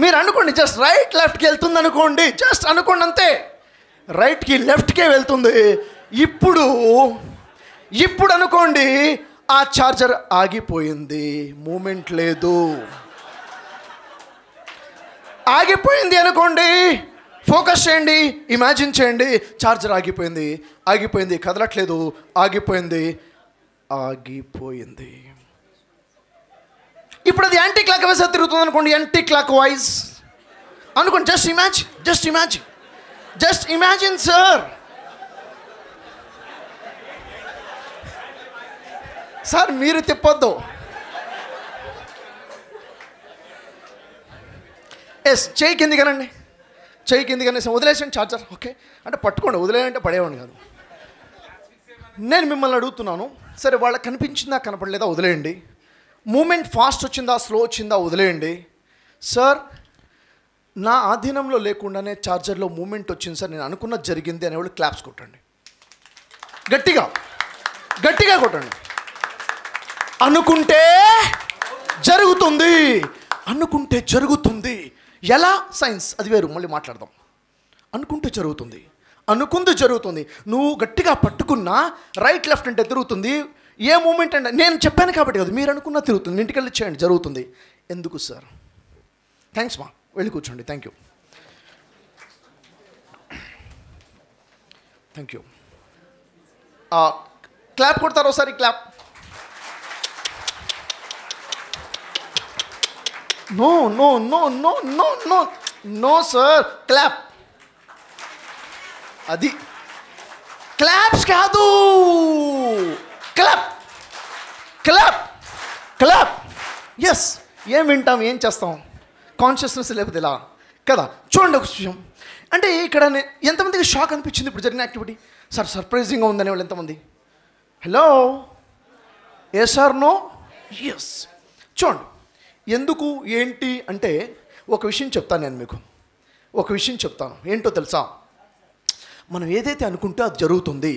మీరు అనుకోండి జస్ట్ రైట్ లెఫ్ట్కి వెళ్తుంది అనుకోండి, జస్ట్ అనుకోండి అంతే. రైట్కి లెఫ్ట్కే వెళ్తుంది. ఇప్పుడు అనుకోండి ఆ ఛార్జర్ ఆగిపోయింది, మూమెంట్ లేదు. ఆగిపోయింది అనుకోండి, ఫోకస్ చేయండి, ఇమాజిన్ చేయండి, ఛార్జర్ ఆగిపోయింది, కదలట్లేదు, ఆగిపోయింది. ఇప్పుడు అది యాంటీ క్లాక్ వైజ్ తిరుగుతుంది అనుకోండి, యాంటీ క్లాక్ వైజ్ అనుకోండి. Just imagine sir. సార్ మీరు తిప్పొద్దు. చేయి కిందికనండి, చేయి కిందికనేసి వదిలేసండి ఛార్జర్. ఓకే అంటే పట్టుకోండి, వదిలేయంటే పడేవాడిని కాదు. నేను మిమ్మల్ని అడుగుతున్నాను, సరే వాళ్ళకి కనిపించిందా కనపడలేదా వదిలేయండి. మూమెంట్ ఫాస్ట్ వచ్చిందా స్లో వచ్చిందా వదిలేయండి. సార్ నా ఆధీనంలో లేకుండానే ఛార్జర్లో మూమెంట్ వచ్చింది సార్, నేను అనుకున్నది జరిగింది అనేవాళ్ళు క్లాప్స్ కొట్టండి, గట్టిగా కొట్టండి. అనుకుంటే జరుగుతుంది. ఎలా? సైన్స్ అది వేరు, మళ్ళీ మాట్లాడదాం. అనుకుంటే జరుగుతుంది. నువ్వు గట్టిగా పట్టుకున్నా రైట్ లెఫ్ట్ అంటే తిరుగుతుంది. ఏ మూమెంట్ అంటే నేను చెప్పాను కాబట్టి కాదు, మీరు అనుకున్నా తిరుగుతుంది. ఇంటికి వెళ్ళి చేయండి, జరుగుతుంది. ఎందుకు సార్? థ్యాంక్స్ మా, వెళ్ళి కూర్చోండి. Thank you. క్లాప్ కొడతారు ఒకసారి, క్లాప్. No sir, clap. అది క్లాప్స్ కాదు, క్లాప్. ఎస్. ఏం వింటాం, ఏం చేస్తాం, కాన్షియస్నెస్ లేకపోతే ఇలా కదా. చూడండి ఒక విషయం అంటే ఇక్కడ ఎంతమందికి షాక్ అనిపించింది ఇప్పుడు జరిగిన యాక్టివిటీ? సార్ సర్ప్రైజింగ్గా ఉందనే వాళ్ళు ఎంతమంది? హలో, ఏ సార్? No, yes. చూడండి ఎందుకు ఏంటి అంటే ఒక విషయం చెప్తాను నేను మీకు. ఏంటో తెలుసా? మనం ఏదైతే అనుకుంటే అది జరుగుతుంది.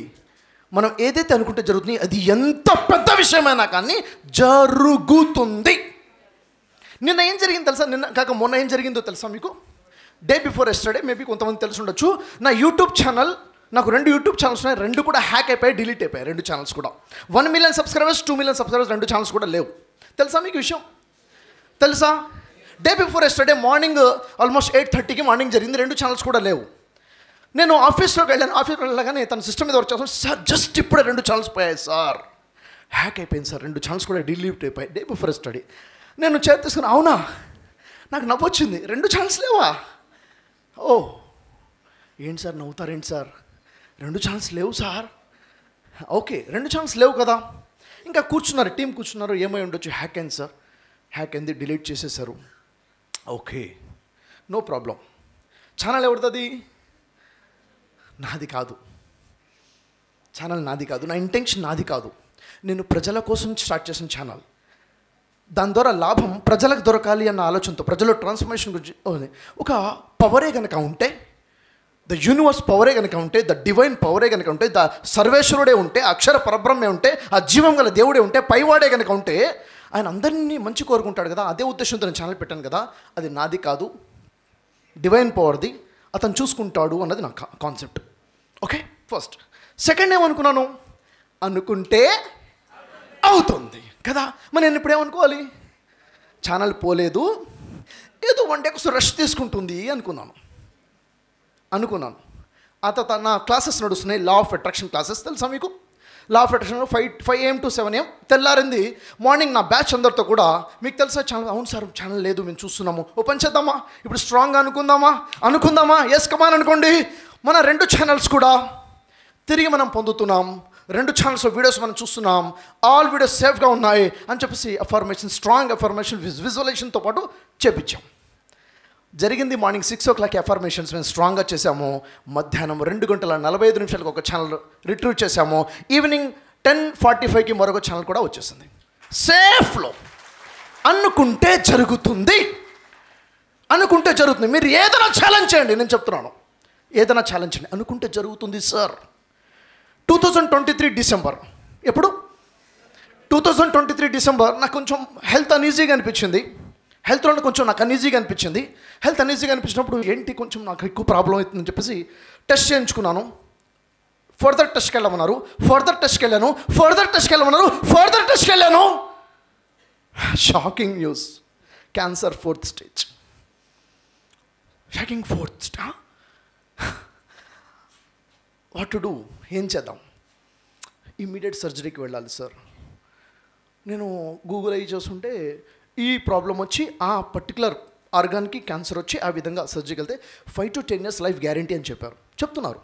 అది ఎంత పెద్ద విషయమైనా కానీ జరుగుతుంది. నిన్న ఏం జరిగింది తెలుసా? మొన్న ఏం జరిగిందో తెలుసా మీకు? డే బిఫోర్ ఎస్టర్డే, మేబీ కొంతమంది తెలిసి ఉండొచ్చు, నా యూట్యూబ్ ఛానల్, నాకు 2 యూట్యూబ్ ఛానల్స్ ఉన్నాయి, 2 కూడా హ్యాక్ అయిపోయి డిలీట్ అయిపోయాయి. 2 ఛానల్స్ కూడా 1 million subscribers, 2 million subscribers, 2 channels కూడా లేవు. తెలుసా మీకు విషయం? తెలుసా? Day before yesterday morning almost 8:30కి మార్నింగ్ జరిగింది. 2 ఛానల్స్ కూడా లేవు. నేను ఆఫీస్లోకి వెళ్ళగానే తన సిస్టమ్ మీద వర్క్ చేస్తాను. సార్ జస్ట్ ఇప్పుడే 2 ఛానల్స్ పోయాయి సార్, హ్యాక్ అయిపోయింది సార్, 2 ఛానల్స్ కూడా డిలీట్ అయిపోయాయి. డే బిఫోర్ ఎస్టర్డే నేను తీసుకుని, అవునా, నాకు నవ్వొచ్చింది. 2 ఛానల్స్ లేవా? ఓ ఏంటి సార్, నవ్వుతారేంటి సార్, 2 ఛానల్స్ లేవు సార్. ఓకే, 2 ఛానల్స్ లేవు కదా. ఇంకా టీం కూర్చున్నారు, ఏమై ఉండొచ్చు, హ్యాక్ అయింది సార్, హ్యాక్ అయింది, డిలీట్ చేసేసారు. Okay, no problem. ఛానల్ ఎవరిది? నాది కాదు. ఛానల్ నాది కాదు, నా ఇంటెన్షన్ నాది కాదు. నేను ప్రజల కోసం స్టార్ట్ చేసిన ఛానల్. దాని ద్వారా లాభం ప్రజలకు దొరకాలి అన్న ఆలోచనతో, ప్రజల ట్రాన్స్ఫర్మేషన్ గురించి ఒక పవరే కనుక ఉంటే, ద యూనివర్స్ పవరే కనుక ఉంటే, ద డివైన్ పవరే కనుక ఉంటే, ద సర్వేశ్వరుడే ఉంటే, అక్షర పరబ్రహ్మే ఉంటే, ఆ జీవం గల దేవుడే ఉంటే, పైవాడే కనుక ఉంటే, ఆయన అందరినీ మంచి కోరుకుంటాడు కదా. అదే ఉద్దేశంతో నేను ఛానల్ పెట్టాను కదా. అది నాది కాదు, డివైన్ పవర్ది, అతను చూసుకుంటాడు అన్నది నా కాన్సెప్ట్. Okay, first. సెకండ్ ఏమనుకున్నాను, అనుకుంటే అవుతుంది కదా. మరి నేను ఇప్పుడు ఏమనుకోవాలి? ఛానల్ పోలేదు, ఏదో 1 డే కోసం రెస్ట్ తీసుకుంటుంది అనుకున్నాను. ఆ తర్వాత నా క్లాసెస్ నడుస్తున్నాయి, లా ఆఫ్ అట్రాక్షన్ క్లాసెస్. తెలుసా మీకు? లా of attraction 5 AM to 7 AM. తెల్లారింది మార్నింగ్ నా బ్యాచ్ అందరితో కూడా, మీకు తెలుసా ఛానల్? అవును సార్, ఛానల్ లేదు, మేము చూస్తున్నాము. ఓ పని చేద్దామా, ఇప్పుడు స్ట్రాంగ్గా అనుకుందామా. ఎస్ కమాన్ అనుకోండి. మన 2 ఛానల్స్ కూడా తిరిగి మనం పొందుతున్నాం. 2 ఛానల్స్ వీడియోస్ మనం చూస్తున్నాం. ఆల్ వీడియోస్ సేఫ్గా ఉన్నాయి అని చెప్పేసి అఫర్మేషన్, స్ట్రాంగ్ అఫర్మేషన్ విజువలైజేషన్తో పాటు చేపించాం. జరిగింది మార్నింగ్ 6 o'clock అఫర్మేషన్స్ మేము స్ట్రాంగ్గా చేసాము. మధ్యాహ్నం 2:45 ఒక ఛానల్ రిట్రీవ్ చేసాము. ఈవినింగ్ 10:45కి మరొక ఛానల్ కూడా వచ్చేసింది. సేఫ్లో అనుకుంటే జరుగుతుంది. అనుకుంటే జరుగుతుంది. మీరు ఏదైనా ఛాలెంజ్ చేయండి, నేను చెప్తున్నాను, ఏదైనా ఛాలెంజ్ చేయండి, అనుకుంటే జరుగుతుంది సార్. 2023 డిసెంబర్, ఎప్పుడు 2023 డిసెంబర్ నాకు కొంచెం హెల్త్ అనీజీగా అనిపించింది. హెల్త్లో కొంచెం నాకు అనీజీగా అనిపించింది. హెల్త్ అనీజీగా అనిపించినప్పుడు ఏంటి కొంచెం నాకు ఎక్కువ ప్రాబ్లం అవుతుందని చెప్పేసి టెస్ట్ చేయించుకున్నాను. ఫర్దర్ టెస్ట్కి వెళ్ళమన్నారు, ఫర్దర్ టెస్ట్కి వెళ్ళాను, ఫర్దర్ టెస్ట్కి వెళ్ళమన్నారు, ఫర్దర్ టెస్ట్కి వెళ్ళాను. Shocking news, cancer 4th stage. Shocking 4th stage. What to do, ఏం చేద్దాం? ఇమ్మీడియట్ సర్జరీకి వెళ్ళాలి సార్. నేను గూగుల్ అయ్యి చూస్తుంటే ఈ ప్రాబ్లం వచ్చి ఆ పర్టికులర్ ఆర్గాన్కి క్యాన్సర్ వచ్చి ఆ విధంగా సర్జరీకి వెళ్తే 5 to 10 years లైఫ్ గ్యారంటీ అని చెప్తున్నారు.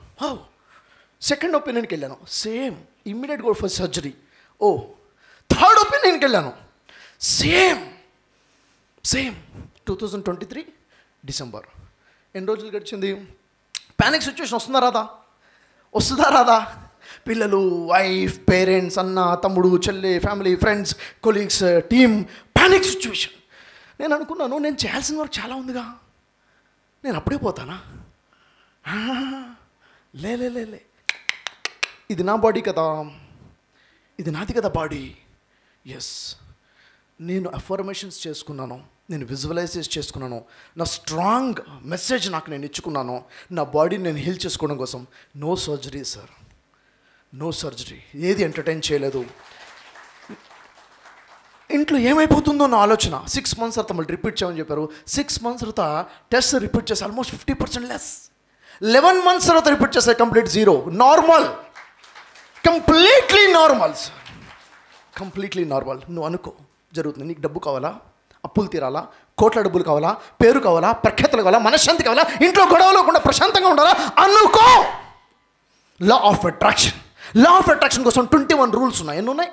సెకండ్ ఒపీనియన్కి వెళ్ళాను, same, immediate go for surgery. Third ఒపీనియన్కి వెళ్ళాను, సేమ్ 2023 డిసెంబర్. ఎన్ని రోజులు గడిచింది? ప్యానిక్ సిచ్యువేషన్ వస్తుందా రాదా? పిల్లలు, వైఫ్, పేరెంట్స్, అన్న, తమ్ముడు, చెల్లి, family, friends, colleagues, team, panic situation. నేను అనుకున్నాను, నేను చేయాల్సిన వర్క్ చాలా ఉందిగా, నేను అప్పుడే పోతానా? లే, ఇది నా బాడీ కదా, ఇది నాది కదా బాడీ. ఎస్, నేను అఫర్మేషన్స్ చేసుకున్నాను, నేను విజువలైజేషన్ చేసుకున్నాను, నా స్ట్రాంగ్ మెసేజ్ నాకు నేను ఇచ్చుకున్నాను, నా బాడీని నేను హీల్ చేసుకోవడం కోసం. No surgery sir, no surgery. ఏది ఎంటర్టైన్ చేయలేదు. ఇంట్లో ఏమైపోతుందో నా ఆలోచన. 6 months తర్వాత మళ్ళీ రిపీట్ చేయమని చెప్పారు. 6 months తర్వాత టెస్ట్ రిపీట్ చేసి ఆల్మోస్ట్ 50% లెస్. 11 months తర్వాత రిపీట్ చేస్తే complete 0. Normal, completely normal sir, completely normal. నువ్వు అనుకో జరుగుతుంది. నీకు డబ్బు కావాలా, అప్పులు తీరాలా, కోట్ల డబ్బులు కావాలా, పేరు కావాలా, ప్రఖ్యాతలు కావాలా, మనశ్శాంతి కావాలా, ఇంట్లో గొడవలు కూడా ప్రశాంతంగా ఉండాలా, అనుకో. లా ఆఫ్ అట్రాక్షన్ కోసం 21 రూల్స్ ఉన్నాయి. ఎన్ని ఉన్నాయి?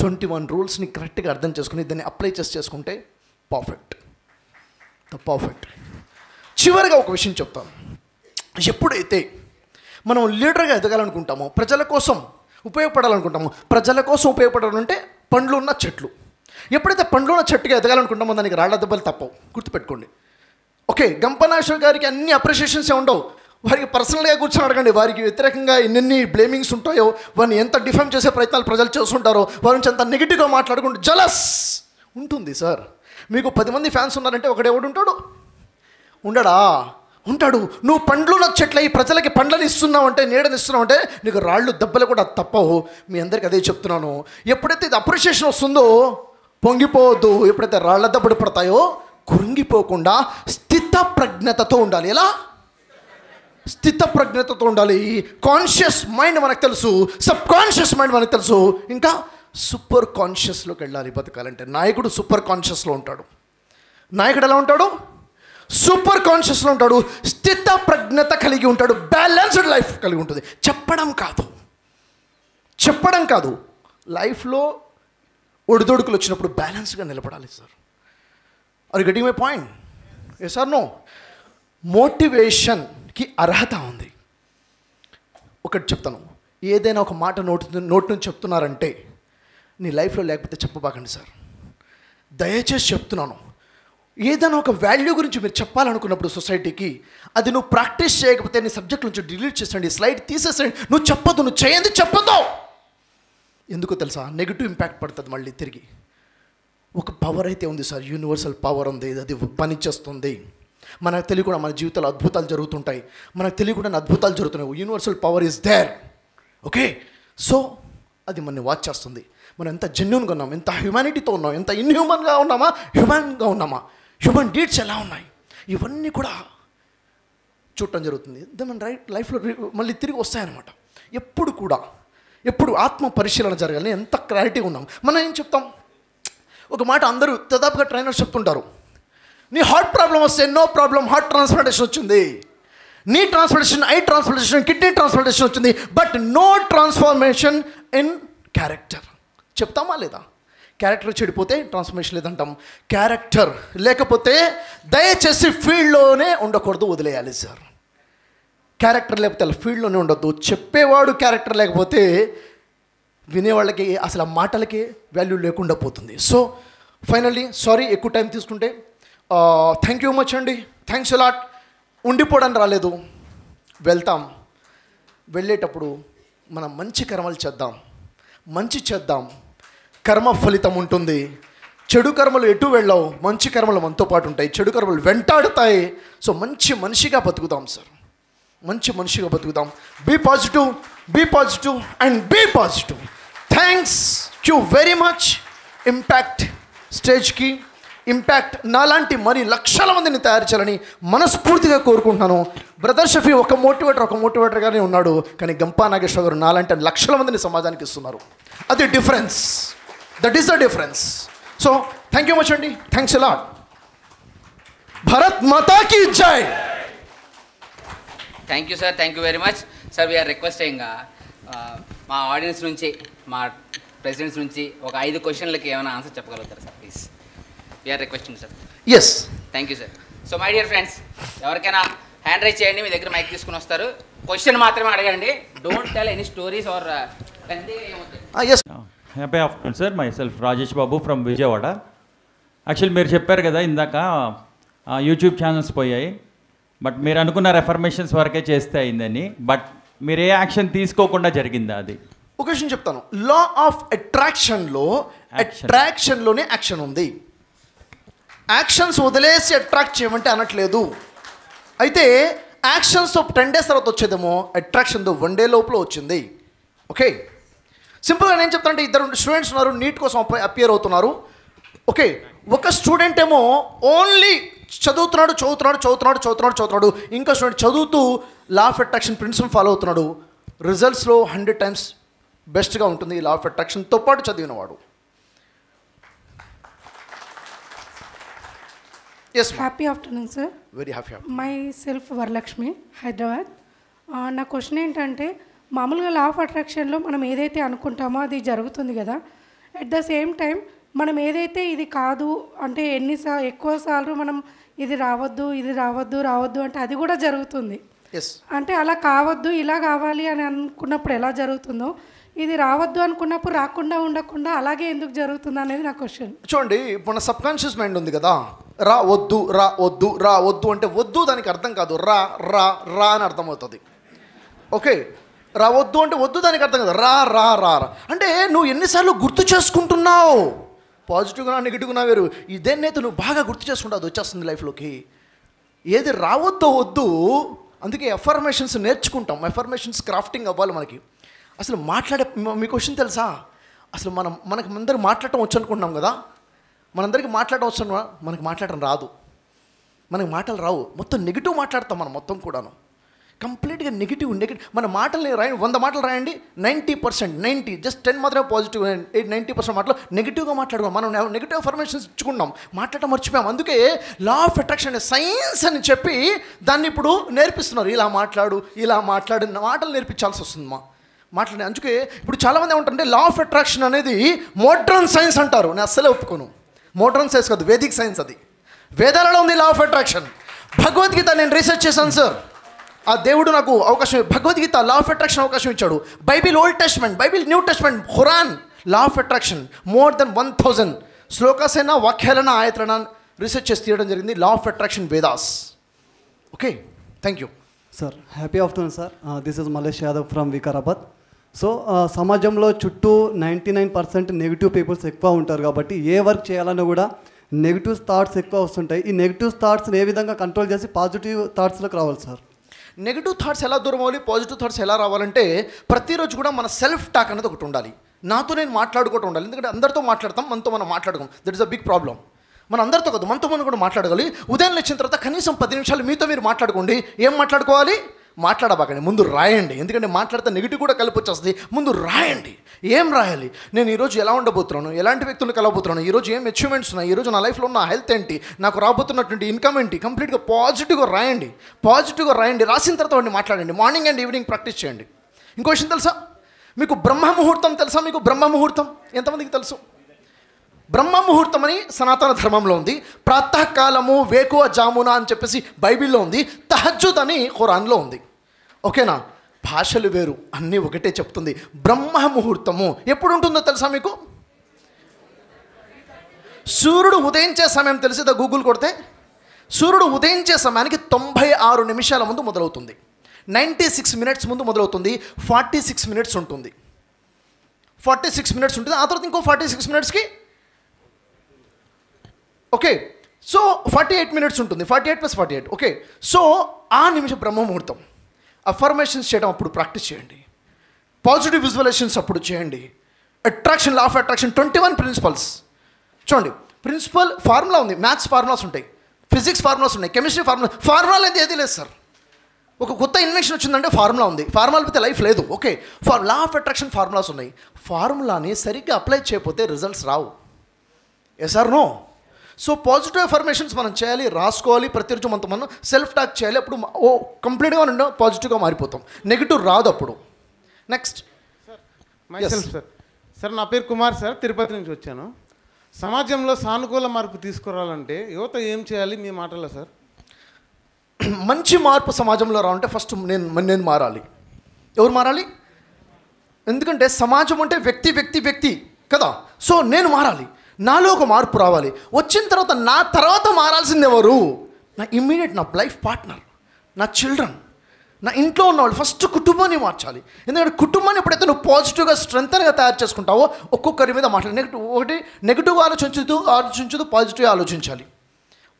21 రూల్స్ని కరెక్ట్గా అర్థం చేసుకుని దాన్ని అప్లై చేసుకుంటే పర్ఫెక్ట్. చివరిగా ఒక విషయం చెప్తాను. ఎప్పుడైతే మనం లీడర్గా ఎదగాలనుకుంటామో, ప్రజల కోసం ఉపయోగపడాలనుకుంటామో, ప్రజల కోసం ఉపయోగపడాలంటే పండ్లు ఉన్న చెట్లు. ఎప్పుడైతే పండ్లు ఉన్న చెట్టుగా ఎదగాలనుకుంటామో దానికి రాళ్ల దెబ్బలు తప్పవు, గుర్తుపెట్టుకోండి. ఓకే, గంపనాశ్వర్ గారికి అన్ని అప్రిషియేషన్సే ఉండవు. వారికి పర్సనల్గా కూర్చొని అడగండి, వారికి వ్యతిరేకంగా ఎన్ని బ్లేమింగ్స్ ఉంటాయో, వారిని ఎంత డిఫెమ్ చేసే ప్రయత్నాలు ప్రజలు చేస్తుంటారో, వారి నుంచి ఎంత నెగిటివ్గా మాట్లాడుకుంటూ జలస్ ఉంటుంది సార్. మీకు 10 మంది ఫ్యాన్స్ ఉన్నారంటే ఒకడెవడు ఉండడా? ఉంటాడు. నువ్వు పండ్లు చెట్లయి ప్రజలకి పండ్లను ఇస్తున్నావంటే, నీడని ఇస్తున్నావంటే నీకు రాళ్ళు దెబ్బలు కూడా తప్పవు. మీ అందరికీ అదే చెప్తున్నాను. ఎప్పుడైతే ఇది అప్రిషియేషన్ వస్తుందో పొంగిపోవద్దు. ఎప్పుడైతే రాళ్ల దెబ్బలు పడతాయో కురింగిపోకుండా స్థితప్రజ్ఞతతో ఉండాలి. ఎలా? స్థితప్రజ్ఞతతో ఉండాలి. కాన్షియస్ మైండ్ మనకు తెలుసు, సబ్ కాన్షియస్ మైండ్ మనకు తెలుసు, ఇంకా సూపర్ కాన్షియస్లోకి వెళ్ళాలి బతకాలంటే. నాయకుడు సూపర్ కాన్షియస్లో ఉంటాడు. నాయకుడు ఎలా ఉంటాడు? సూపర్ కాన్షియస్లో ఉంటాడు, స్థిత ప్రజ్ఞత కలిగి ఉంటాడు, బ్యాలెన్స్డ్ లైఫ్ కలిగి ఉంటుంది. చెప్పడం కాదు, లైఫ్లో ఒడిదొడుకులు వచ్చినప్పుడు బ్యాలెన్స్గా నిలబడాలి sir. Are getting my point? Yes or no? మోటివేషన్కి అర్హత ఉంది. ఒకటి చెప్తాను, ఏదైనా ఒక మాట నోటి నుంచి చెప్తున్నారంటే నీ లైఫ్లో లేకపోతే చెప్పబాకండి సార్, దయచేసి చెప్తున్నాను. ఏదైనా ఒక వాల్యూ గురించి మీరు చెప్పాలనుకున్నప్పుడు సొసైటీకి, అది నువ్వు ప్రాక్టీస్ చేయకపోతే నీ సబ్జెక్ట్ నుంచి డిలీట్ చేసేయండి, స్లైడ్ తీసేసేయండి. నువ్వు చెప్పొద్దు, నువ్వు చేయండి, చెప్పొద్దు. ఎందుకో తెలుసా? నెగిటివ్ ఇంపాక్ట్ పడుతుంది మళ్ళీ తిరిగి. ఒక పవర్ అయితే ఉంది సార్, యూనివర్సల్ పవర్ ఉంది, అది పనిచేస్తుంది. మనకు తెలియకుండా మన జీవితాలు అద్భుతాలు జరుగుతుంటాయి, మనకు తెలియకుండా అద్భుతాలు జరుగుతున్నాయి. Universal power is there. Okay, so అది మనని వాచ్ చేస్తుంది. మనం ఎంత జెన్యూన్గా ఉన్నాం, ఎంత హ్యూమానిటీతో ఉన్నాం, ఎంత ఇన్హ్యూమన్గా ఉన్నామా, హ్యూమన్గా ఉన్నామా, హ్యూమన్ డీడ్స్ ఎలా ఉన్నాయి, ఇవన్నీ కూడా చూడటం జరుగుతుంది. మన లైఫ్లో మళ్ళీ తిరిగి వస్తాయన్నమాట. ఎప్పుడు ఆత్మ పరిశీలన జరగాలి. ఎంత క్లారిటీగా ఉన్నాం. మనం ఏం చెప్తాం? ఒక మాట అందరూ దాదాపుగా ట్రైనర్స్ చెప్తుంటారు, నీ హార్ట్ ప్రాబ్లం వస్తే నో ప్రాబ్లం, హార్ట్ ట్రాన్స్ప్లాంటేషన్ వచ్చింది, knee transplantation, eye transplantation, kidney transplantation వచ్చింది, but no transformation in character. చెప్తామా లేదా? క్యారెక్టర్ చెడిపోతే ట్రాన్స్ఫర్మేషన్ లేదంటాం. క్యారెక్టర్ లేకపోతే దయచేసి ఫీల్డ్లోనే ఉండకూడదు, వదిలేయాలి సార్. క్యారెక్టర్ లేకపోతే అలా ఫీల్డ్లోనే ఉండొద్దు. చెప్పేవాడు క్యారెక్టర్ లేకపోతే వినేవాళ్ళకి అసలు ఆ మాటలకి వాల్యూ లేకుండా పోతుంది. సో ఫైనల్లీ సారీ ఎక్కువ టైం తీసుకుంటే, థ్యాంక్ యూ మచ్ అండి, థ్యాంక్స్ అలాట్. ఉండిపోవడానికి రాలేదు, వెళ్తాం. వెళ్ళేటప్పుడు మనం మంచి కర్మలు చేద్దాం, మంచి చేద్దాం, కర్మ ఫలితం ఉంటుంది. చెడు కర్మలు ఎటు వెళ్ళవు, మంచి కర్మలు మనతో పాటు ఉంటాయి, చెడు కర్మలు వెంటాడుతాయి. సో మంచి మనిషిగా బతుకుదాం సార్, మంచి మనిషిగా బతుకుదాం. Be positive and be positive. Thanks you very much. Impact స్టేజ్కి, ఇంపాక్ట్ నాలాంటి మరి లక్షల మందిని తయారు చేయాలని మనస్ఫూర్తిగా కోరుకుంటున్నాను. బ్రదర్ షఫీ ఒక మోటివేటర్గానే ఉన్నాడు, కానీ గంపా నాగేశ్వర గారు నాలాంటి లక్షల మందిని సమాజానికి ఇస్తున్నారు. అది difference, that is the difference. So thank you much అండి, థ్యాంక్స్ ఎ లాట్. భారత్ మాతా కీ జై. Thank you sir, thank you very much sir. We are requesting మా ఆడియన్స్ నుంచి, మా ప్రెసిడెంట్స్ నుంచి ఒక 5 క్వశ్చన్లకి ఏమైనా ఆన్సర్ చెప్పగలుగుతారు sir please? We're requesting sir. Yes, thank you sir. So my dear friends, ఎవరికైనా హ్యాండ్ రైజ్ చేయండి, మీ దగ్గర మైక్ తీసుకుని వస్తారు. క్వశ్చన్ మాత్రమే అడగండి, don't tell any stories or yes. Happy afternoon sir. Myself Rajesh Babu from Vijayawada. Actually మీరు చెప్పారు కదా ఇందాక యూట్యూబ్ ఛానల్స్ పోయాయి, బట్ మీరు అనుకున్న రెఫర్మేషన్స్ వరకే చేస్తే అయిందని. బట్ మీరు ఏ యాక్షన్ తీసుకోకుండా జరిగిందా అది? ఒక విషయం చెప్తాను. లా ఆఫ్ అట్రాక్షన్లోనే యాక్షన్ ఉంది. యాక్షన్స్ వదిలేసి అట్రాక్ట్ చేయమంటే అనట్లేదు. అయితే యాక్షన్స్ 10 days తర్వాత వచ్చేదేమో, అట్రాక్షన్తో 1 day లోపల వచ్చింది. ఓకే, సింపుల్గా నేను చెప్తానంటే, 2 స్టూడెంట్స్ ఉన్నారు, నీట్ కోసం అపియర్ అవుతున్నారు. ఓకే, ఒక స్టూడెంట్ ఏమో ఓన్లీ చదువుతున్నాడు, ఇంకో స్టూడెంట్ చదువుతూ లా ఆఫ్ అట్రాక్షన్ ప్రిన్సిపల్ ఫాలో అవుతున్నాడు. రిజల్ట్స్లో 100 times బెస్ట్గా ఉంటుంది లా ఆఫ్ అట్రాక్షన్తో పాటు చదివినవాడు. Yes, happy afternoon sir. Very happy. Myself Varalakshmi, Hyderabad. నా క్వశ్చన్ ఏంటంటే, మామూలుగా లా ఆఫ్ అట్రాక్షన్లో మనం ఏదైతే అనుకుంటామో అది జరుగుతుంది కదా. అట్ ద సేమ్ టైం మనం ఏదైతే ఇది కాదు అంటే ఎక్కువసార్లు మనం ఇది రావద్దు అంటే అది కూడా జరుగుతుంది. అంటే అలా కావద్దు, ఇలా కావాలి అని అనుకున్నప్పుడు ఎలా జరుగుతుందో, ఇది రావద్దు అనుకున్నప్పుడు రాకుండా ఉండకుండా అలాగే ఎందుకు జరుగుతుంది అనేది నా క్వశ్చన్. చూడండి, మన సబ్ కాన్షియస్ మైండ్ ఉంది కదా, రా వద్దు అంటే వద్దు దానికి అర్థం కాదు, రా రా రా అని అర్థమవుతుంది. ఓకే, రావద్దు అంటే వద్దు దానికి అర్థం కాదు, రా రా రా అంటే నువ్వు ఎన్నిసార్లు గుర్తు చేసుకుంటున్నావు. పాజిటివ్గా నెగిటివ్గా వేరు, ఇదేనైతే నువ్వు బాగా గుర్తు చేసుకుంటావు, అది వచ్చేస్తుంది లైఫ్లోకి. ఏది రావద్దో వద్దు. అందుకే ఎఫర్మేషన్స్ నేర్చుకుంటాం, ఎఫర్మేషన్స్ క్రాఫ్టింగ్ అవ్వాలి మనకి. అసలు మీ క్వశ్చన్ తెలుసా, అసలు మనకి అందరూ మాట్లాడటం వచ్చు అనుకుంటున్నాం కదా, మనందరికీ మాట్లాడటం వచ్చు, మనకి మాట్లాడటం రాదు, మనకి మాటలు రావు, మొత్తం నెగిటివ్ మాట్లాడతాం మనం మొత్తం కూడాను, కంప్లీట్గా నెగిటివ్. మన మాటల్ని రాయండి, 100 మాటలు రాయండి, 90% జస్ట్ 10 మాత్రమే పాజిటివ్, 90% మాటలు నెగిటివ్గా మాట్లాడుకున్నాం. మనం నెగిటివ్ ఎఫర్మేషన్స్ ఇచ్చుకున్నాం, మాట్లాడటం మర్చిపోయాం. అందుకే లా ఆఫ్ అట్రాక్షన్ సైన్స్ అని చెప్పి దాన్ని ఇప్పుడు నేర్పిస్తున్నారు. ఇలా మాట్లాడు మాటలు నేర్పించాల్సి వస్తుంది మాట్లాడి. అందుకే ఇప్పుడు చాలామంది ఏమంటారంటే లా ఆఫ్ అట్రాక్షన్ అనేది మోడ్రన్ సైన్స్ అంటారు. నేను అస్సలే ఒప్పుకోను. మోడ్రన్ సైన్స్ కాదు, వేదిక్ సైన్స్. అది వేదాలలో ఉంది లా ఆఫ్ అట్రాక్షన్. భగవద్గీత నేను రీసెర్చ్ చేశాను సార్. ఆ దేవుడు నాకు అవకాశం, భగవద్గీత లా ఆఫ్ అట్రాక్షన్ అవకాశం ఇచ్చాడు. Bible old testament, Bible new testament, Quran, law of attraction more than 1000 శ్లోకాసైనా వాక్యాలైనా ఆయతలైనా రీసెర్చ్ చేసి తీయడం జరిగింది. Law of attraction Vedas. Okay, thank you sir. Happy afternoon sir. This is Malesh Yadav from Vikarabad. So సమాజంలో చుట్టూ 99% నెగిటివ్ పీపుల్స్ ఎక్కువ ఉంటారు కాబట్టి ఏ వర్క్ చేయాలన్నా కూడా నెగిటివ్ థాట్స్ ఎక్కువ వస్తుంటాయి. ఈ నెగిటివ్ థాట్స్ని ఏ విధంగా కంట్రోల్ చేసి పాజిటివ్ థాట్స్లోకి రావాలి సార్? నెగిటివ్ థాట్స్ ఎలా దూరం అవ్వాలి, పాజిటివ్ థాట్స్ ఎలా రావాలంటే ప్రతిరోజు కూడా మన సెల్ఫ్ టాక్ అనేది ఒకటి ఉండాలి. నాతో నేను మాట్లాడుకుంటూ ఉండాలి. ఎందుకంటే అందరితో మాట్లాడతాం, మనతో మనం మాట్లాడుకోం. That is a big problem. మన అందరితో కాదు, మనతో మనం కూడా మాట్లాడగలి. ఉదయం లేచిన తర్వాత కనీసం 10 నిమిషాలు మీతో మీరు మాట్లాడుకోండి. ఏం మాట్లాడుకోవాలి? మాట్లాడబాకండి, ముందు రాయండి. ఎందుకంటే మాట్లాడితే నెగిటివ్ కూడా కలిపి వచ్చేస్తుంది. ముందు రాయండి. ఏం రాయాలి? నేను ఈరోజు ఎలా ఉండబోతున్నాను, ఎలాంటి వ్యక్తులను కలవబోతున్నాను, ఈరోజు ఏం అచీవ్మెంట్స్ ఉన్నాయి, ఈరోజు నా లైఫ్లో ఉన్న హెల్త్ ఏంటి, నాకు రాబోతున్నటువంటి ఇన్కమ్ ఏంటి, కంప్లీట్గా పాజిటివ్గా రాయండి. రాసిన తర్వాత వాడిని మాట్లాడండి. మార్నింగ్ అండ్ ఈవినింగ్ ప్రాక్టీస్ చేయండి. ఇంకో విషయం తెలుసా మీకు? బ్రహ్మ ముహూర్తం తెలుసా మీకు? బ్రహ్మ ముహూర్తం ఎంతమందికి తెలుసు? బ్రహ్మ ముహూర్తం అని సనాతన ధర్మంలో ఉంది. ప్రాతకాలము, వేకువ జామున అని చెప్పేసి బైబిల్లో ఉంది. తహజ్జుద్ అని ఖురాన్లో ఉంది. ఓకేనా? భాషలు వేరు, అన్నీ ఒకటే చెప్తుంది. బ్రహ్మ ముహూర్తము ఎప్పుడు ఉంటుందో తెలుసా మీకు? సూర్యుడు ఉదయించే సమయం తెలిసిందా? గూగుల్ కొడితే సూర్యుడు ఉదయించే సమయానికి 96 నిమిషాల ముందు మొదలవుతుంది, 96 మినిట్స్ ముందు మొదలవుతుంది, 46 మినిట్స్ ఉంటుంది, 46 మినిట్స్ ఉంటుంది. ఆ తర్వాత ఇంకో 46 మినిట్స్కి ఓకే, సో 48 మినిట్స్ ఉంటుంది, 48 + 48 ఓకే. సో ఆ నిమిషం బ్రహ్మ ముహూర్తం. అఫర్మేషన్స్ చేయడం అప్పుడు ప్రాక్టీస్ చేయండి, పాజిటివ్ విజువలైజేషన్స్ అప్పుడు చేయండి. Attraction, law of attraction 21 principles చూడండి. ప్రిన్సిపల్ ఫార్ములా ఉంది, మ్యాథ్స్ ఫార్ములాస్ ఉంటాయి, ఫిజిక్స్ ఫార్ములాస్ ఉన్నాయి, కెమిస్ట్రీ ఫార్ములా అనేది ఏది లేదు సార్. ఒక కొత్త ఇన్వెన్షన్ వచ్చిందంటే ఫార్ములా ఉంది, ఫార్ములా పెడితే లైఫ్ లేదు. Okay, law of attraction formulas ఉన్నాయి. ఫార్ములాని సరిగ్గా అప్లై చేయకపోతే రిజల్ట్స్ రావు. Yes or no? So positive affirmations మనం చేయాలి, రాసుకోవాలి, ప్రతిరోజు మనం సెల్ఫ్ టాక్ చేయాలి. అప్పుడు కంప్లీట్గా ఉండే పాజిటివ్గా మారిపోతాం, నెగిటివ్ రాదు అప్పుడు. నెక్స్ట్ మైసెల్ఫ్ సార్, నా పేరు కుమార్ సార్, తిరుపతి నుంచి వచ్చాను. సమాజంలో సానుకూల మార్పు తీసుకురావాలంటే యువత ఏం చేయాలి మీ మాటల్లో సార్? మంచి మార్పు సమాజంలో రావాలంటే ఫస్ట్ నేను మారాలి. ఎవరు మారాలి? ఎందుకంటే సమాజం అంటే వ్యక్తి కదా. సో నేను మారాలి, నాలో ఒక మార్పు రావాలి. వచ్చిన తర్వాత నా తర్వాత మారాల్సింది ఎవరు? నా ఇమ్మీడియట్, నా లైఫ్ పార్ట్నర్, నా చిల్డ్రన్, నా ఇంట్లో ఉన్నవాళ్ళు. ఫస్ట్ కుటుంబాన్ని మార్చాలి. ఎందుకంటే కుటుంబాన్ని ఎప్పుడైతే నువ్వు పాజిటివ్గా స్ట్రెంగ్త్గా తయారు చేసుకుంటావో ఒక్కొక్కరి మీద మాట్లాడి నెగిటివ్ ఆలోచించదు, పాజిటివ్గా ఆలోచించాలి.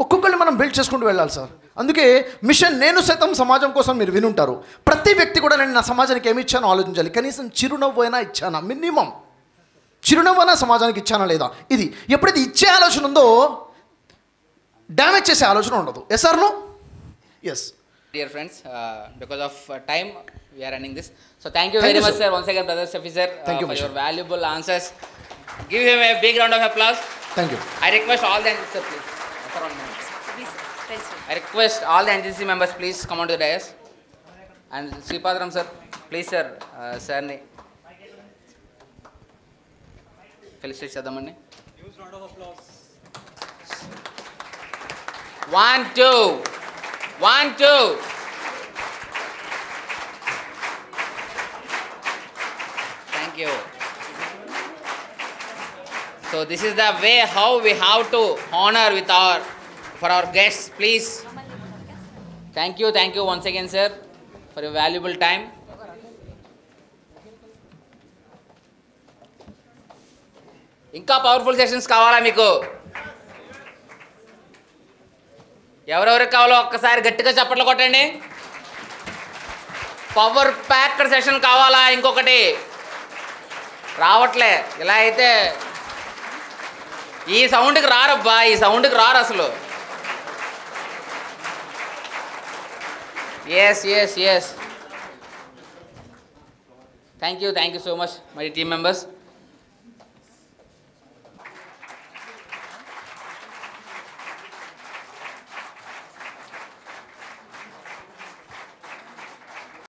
ఒక్కొక్కరిని మనం బిల్డ్ చేసుకుంటూ వెళ్ళాలి సార్. అందుకే మిషన్ నేను సైతం సమాజం కోసం మీరు వినుంటారు. ప్రతి వ్యక్తి కూడా నేను నా సమాజానికి ఏమి ఇచ్చానో ఆలోచించాలి. కనీసం చిరునవ్వు అయినా ఇచ్చానా, మినిమం చిరునవ్వు అయినా సమాజానికి ఇచ్చానా లేదా. ఇది ఎప్పుడైతే ఇచ్చే ఆలోచన ఉందో డ్యామేజ్ చేసే ఆలోచన ఉండదు. Yes or no? Yes. Dear friends, because of time, we are ending this. So thank you very much, sir. Once again, Brother Shafi sir, for your valuable answers. Give him a big round of applause. Thank you. I request all the NCC, please. I request all the NCC members, please come on to the dais. And Sripadram sir, please sir, sir ni felicitate chedamani. Huge round of applause. 1 2 1 2. Thank you. So this is the way how we have to honor for our guests, please. Thank you once again, sir, for your valuable time. ఇంకా పవర్ఫుల్ సెషన్స్ కావాలా మీకు? ఎవరెవరికి కావాలో ఒక్కసారి గట్టిగా చప్పట్లు కొట్టండి. పవర్ ప్యాక్డ్ సెషన్ కావాలా? ఇంకొకటి రావట్లే. ఇలా అయితే ఈ సౌండ్కి రారబ్బా, ఈ సౌండ్కి రారు అసలు. Yes. Thank you so much my team members.